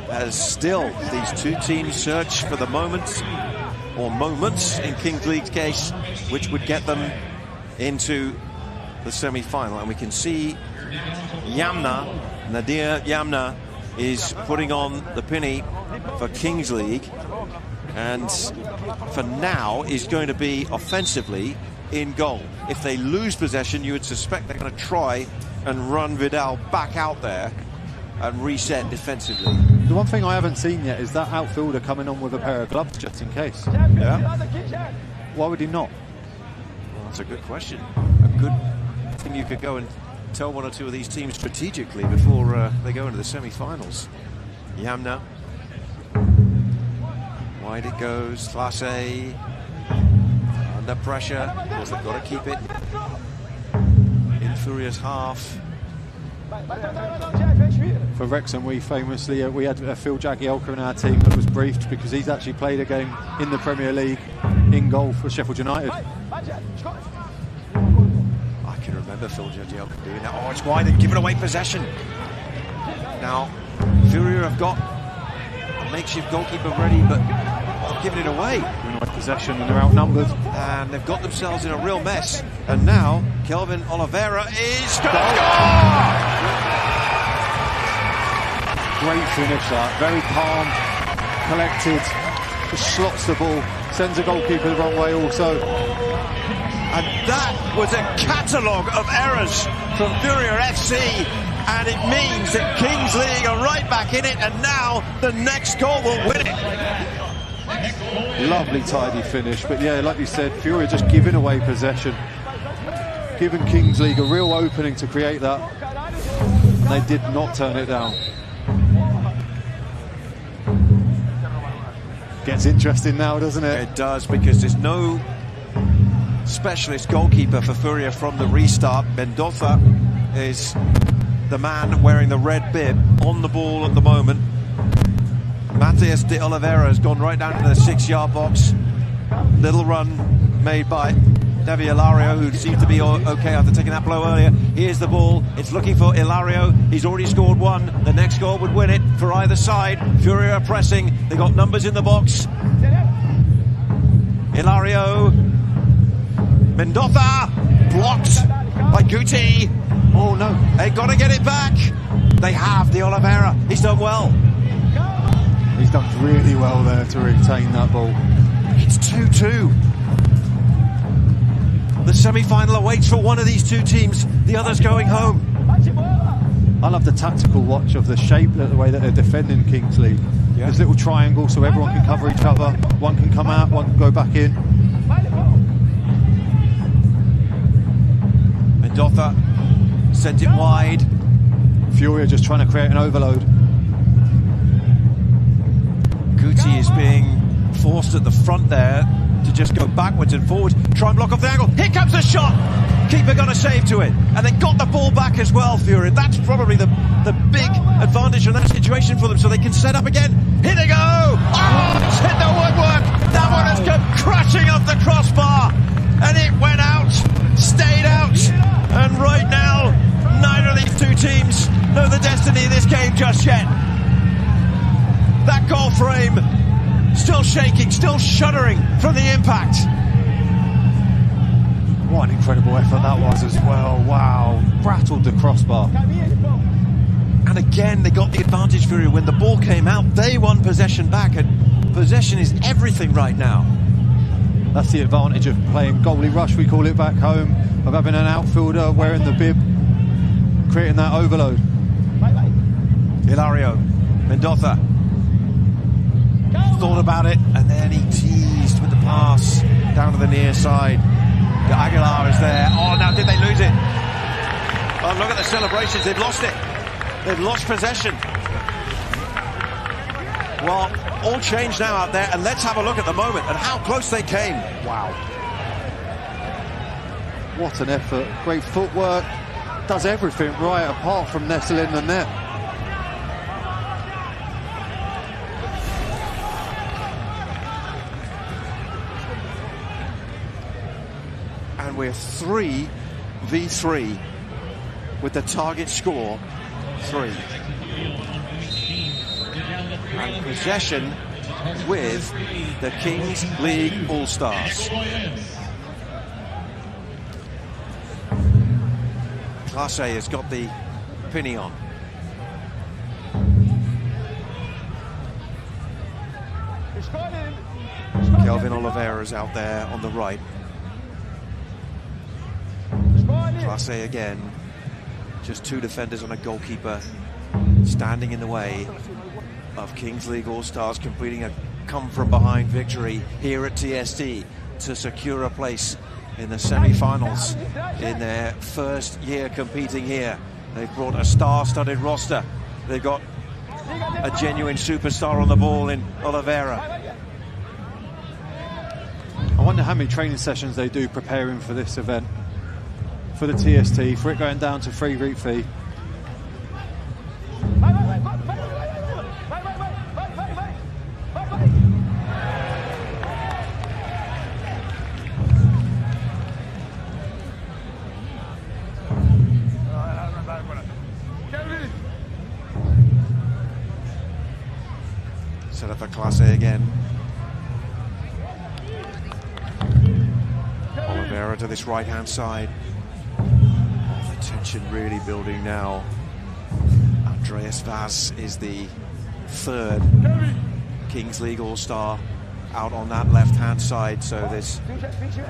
As still, these two teams search for the moment, or moments in Kings League's case, which would get them into the semi-final. And we can see Nadir Yamna is putting on the pinny for Kings League, and for now is going to be offensively in goal. If they lose possession, you would suspect they're going to try and run Vidal back out there and reset defensively. The one thing I haven't seen yet is that outfielder coming on with a pair of gloves just in case. Yeah. Why would he not? Well, that's a good question. A good thing you could go and tell one or two of these teams strategically before they go into the semi-finals. Yamna. Wide it goes. Class A. Under pressure. Of course, they've got to keep it in Furia's half. For Wrexham, we famously we had Phil Jagielka in our team that was briefed because he's actually played a game in the Premier League in goal for Sheffield United. I can remember Phil Jagielka doing that. Oh, it's wide, they've given away possession. Now, Furia have got a makeshift goalkeeper ready, but they've given it away. Possession and they're outnumbered. And they've got themselves in a real mess. And now, Kelvin Oliveira is going to score! Great finish that, very calm, collected, just slots the ball, sends the goalkeeper the wrong way also. And that was a catalogue of errors from Furia FC, and it means that Kings League are right back in it, and now the next goal will win it. Lovely tidy finish, but yeah, like you said, Furia just giving away possession, giving Kings League a real opening to create that, and they did not turn it down. Gets interesting now, doesn't it? It does, because there's no specialist goalkeeper for Furia from the restart. Mendoza is the man wearing the red bib on the ball at the moment. Matheus de Oliveira has gone right down to the 6-yard box. Little run made by Davi Ilario, who seemed to be okay after taking that blow earlier. Here's the ball. It's looking for Ilario. He's already scored one. The next goal would win it for either side. Furia are pressing. They got numbers in the box. Ilario. Mendoza. Blocked by Guti. Oh no. They got to get it back. They have the Oliveira. He's done well. He's done really well there to retain that ball. It's 2-2. The semi-final awaits for one of these two teams, the other's going home. I love the tactical watch of the shape, the way that they're defending Kings League. Yeah. There's little triangles so everyone can cover each other. One can come out, one can go back in. Mendoza sent it wide. Furia just trying to create an overload. Guti is being forced at the front there to just go backwards and forwards, try and block off the angle. Here comes the shot. Keeper got a save to it, and they got the ball back as well, Furia. That's probably the big advantage from that situation for them, so they can set up again. Here they go. Oh, it's hit the woodwork. That one has come crashing off the crossbar, and it went out, stayed out, and right now neither of these two teams know the destiny of this game just yet. That goal frame still shaking, still shuddering from the impact. What an incredible effort that was as well. Wow, rattled the crossbar. And again, they got the advantage, Furia. When the ball came out, they won possession back, and possession is everything right now. That's the advantage of playing goalie rush, we call it back home, of having an outfielder wearing the bib, creating that overload. Ilario, Mendoza. Thought about it, and then he teased with the pass down to the near side. Aguilar is there. Oh, now did they lose it? Oh, look at the celebrations. They've lost it. They've lost possession. Well, all changed now out there, and let's have a look at the moment and how close they came. Wow. What an effort. Great footwork. Does everything right apart from nestling the net. And we're 3v3 with the target score 3. And possession with the Kings League All-Stars. Classe has got the pinny on. Kelvin Oliveira is out there on the right. Classe again, just two defenders on a goalkeeper standing in the way of Kings League All-Stars completing a come-from-behind victory here at TST to secure a place in the semi-finals in their first year competing here. They've brought a star-studded roster. They've got a genuine superstar on the ball in Oliveira. I wonder how many training sessions they do preparing for this event, for the TST, for it going down to 3 v3. Set up the Class A again. Oliveira to this right-hand side. The tension really building now. Andreas Vaz is the third Kings League All-Star out on that left-hand side. So there's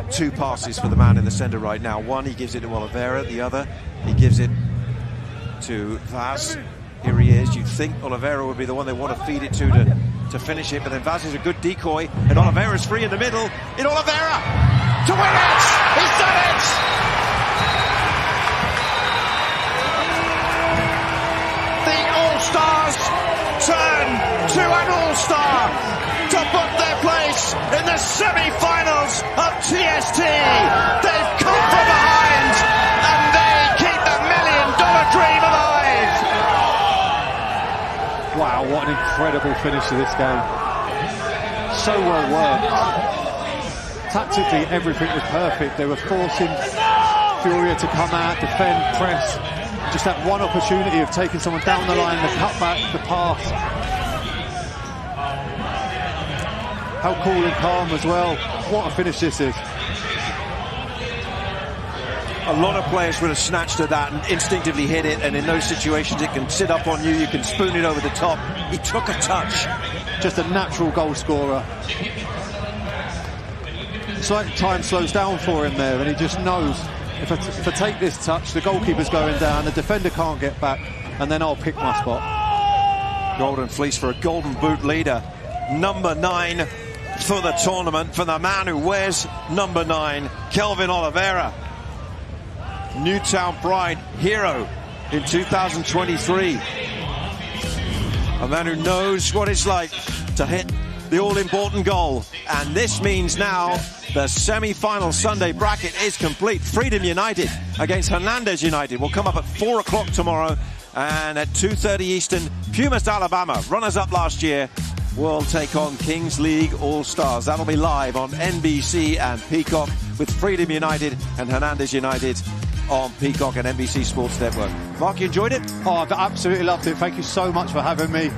two passes for the man in the centre right now. One, he gives it to Oliveira. The other, he gives it to Vaz. Here he is. You'd think Oliveira would be the one they want to feed it to finish it, but then Vaz is a good decoy, and Oliveira's free in the middle. In Oliveira to win it! He's done it! The All-Stars turn to an All-Star to book their place in the semi-finals of TST. They've come from behind, and they keep the $1 million dream alive. Wow, what an incredible finish to this game. So well worked. Tactically, everything was perfect. They were forcing Furia to come out, defend, press. Just that one opportunity of taking someone down the line, the cutback, the pass. How cool and calm as well. What a finish this is. A lot of players would have snatched at that and instinctively hit it, and in those situations it can sit up on you, you can spoon it over the top. He took a touch. Just a natural goal scorer. It's like time slows down for him there, and he just knows, if I take this touch, the goalkeeper's going down, the defender can't get back, and then I'll pick my spot. Golden fleece for a golden boot leader. Number 9 for the tournament, for the man who wears number 9, Kelvin Oliveira. Newtown Pride hero in 2023. A man who knows what it's like to hit the all-important goal. And this means now the semi-final Sunday bracket is complete. Freedom United against Hernandez United will come up at 4 o'clock tomorrow. And at 2:30 Eastern, Pumas Alabama, runners-up last year, will take on Kings League All-Stars. That'll be live on NBC and Peacock, with Freedom United and Hernandez United on Peacock and NBC Sports Network. Mark, you enjoyed it? Oh, I've absolutely loved it. Thank you so much for having me.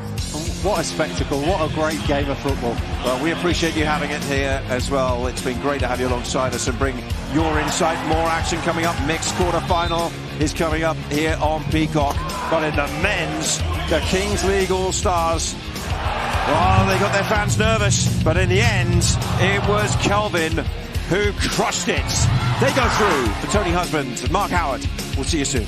What a spectacle. What a great game of football. Well, we appreciate you having it here as well. It's been great to have you alongside us and bring your insight. More action coming up. Mixed quarter-final is coming up here on Peacock. But in the men's, the Kings League All-Stars, well, they got their fans nervous, but in the end, it was Kelvin who crushed it. They go through. For Tony Husband and Mark Howard, we'll see you soon.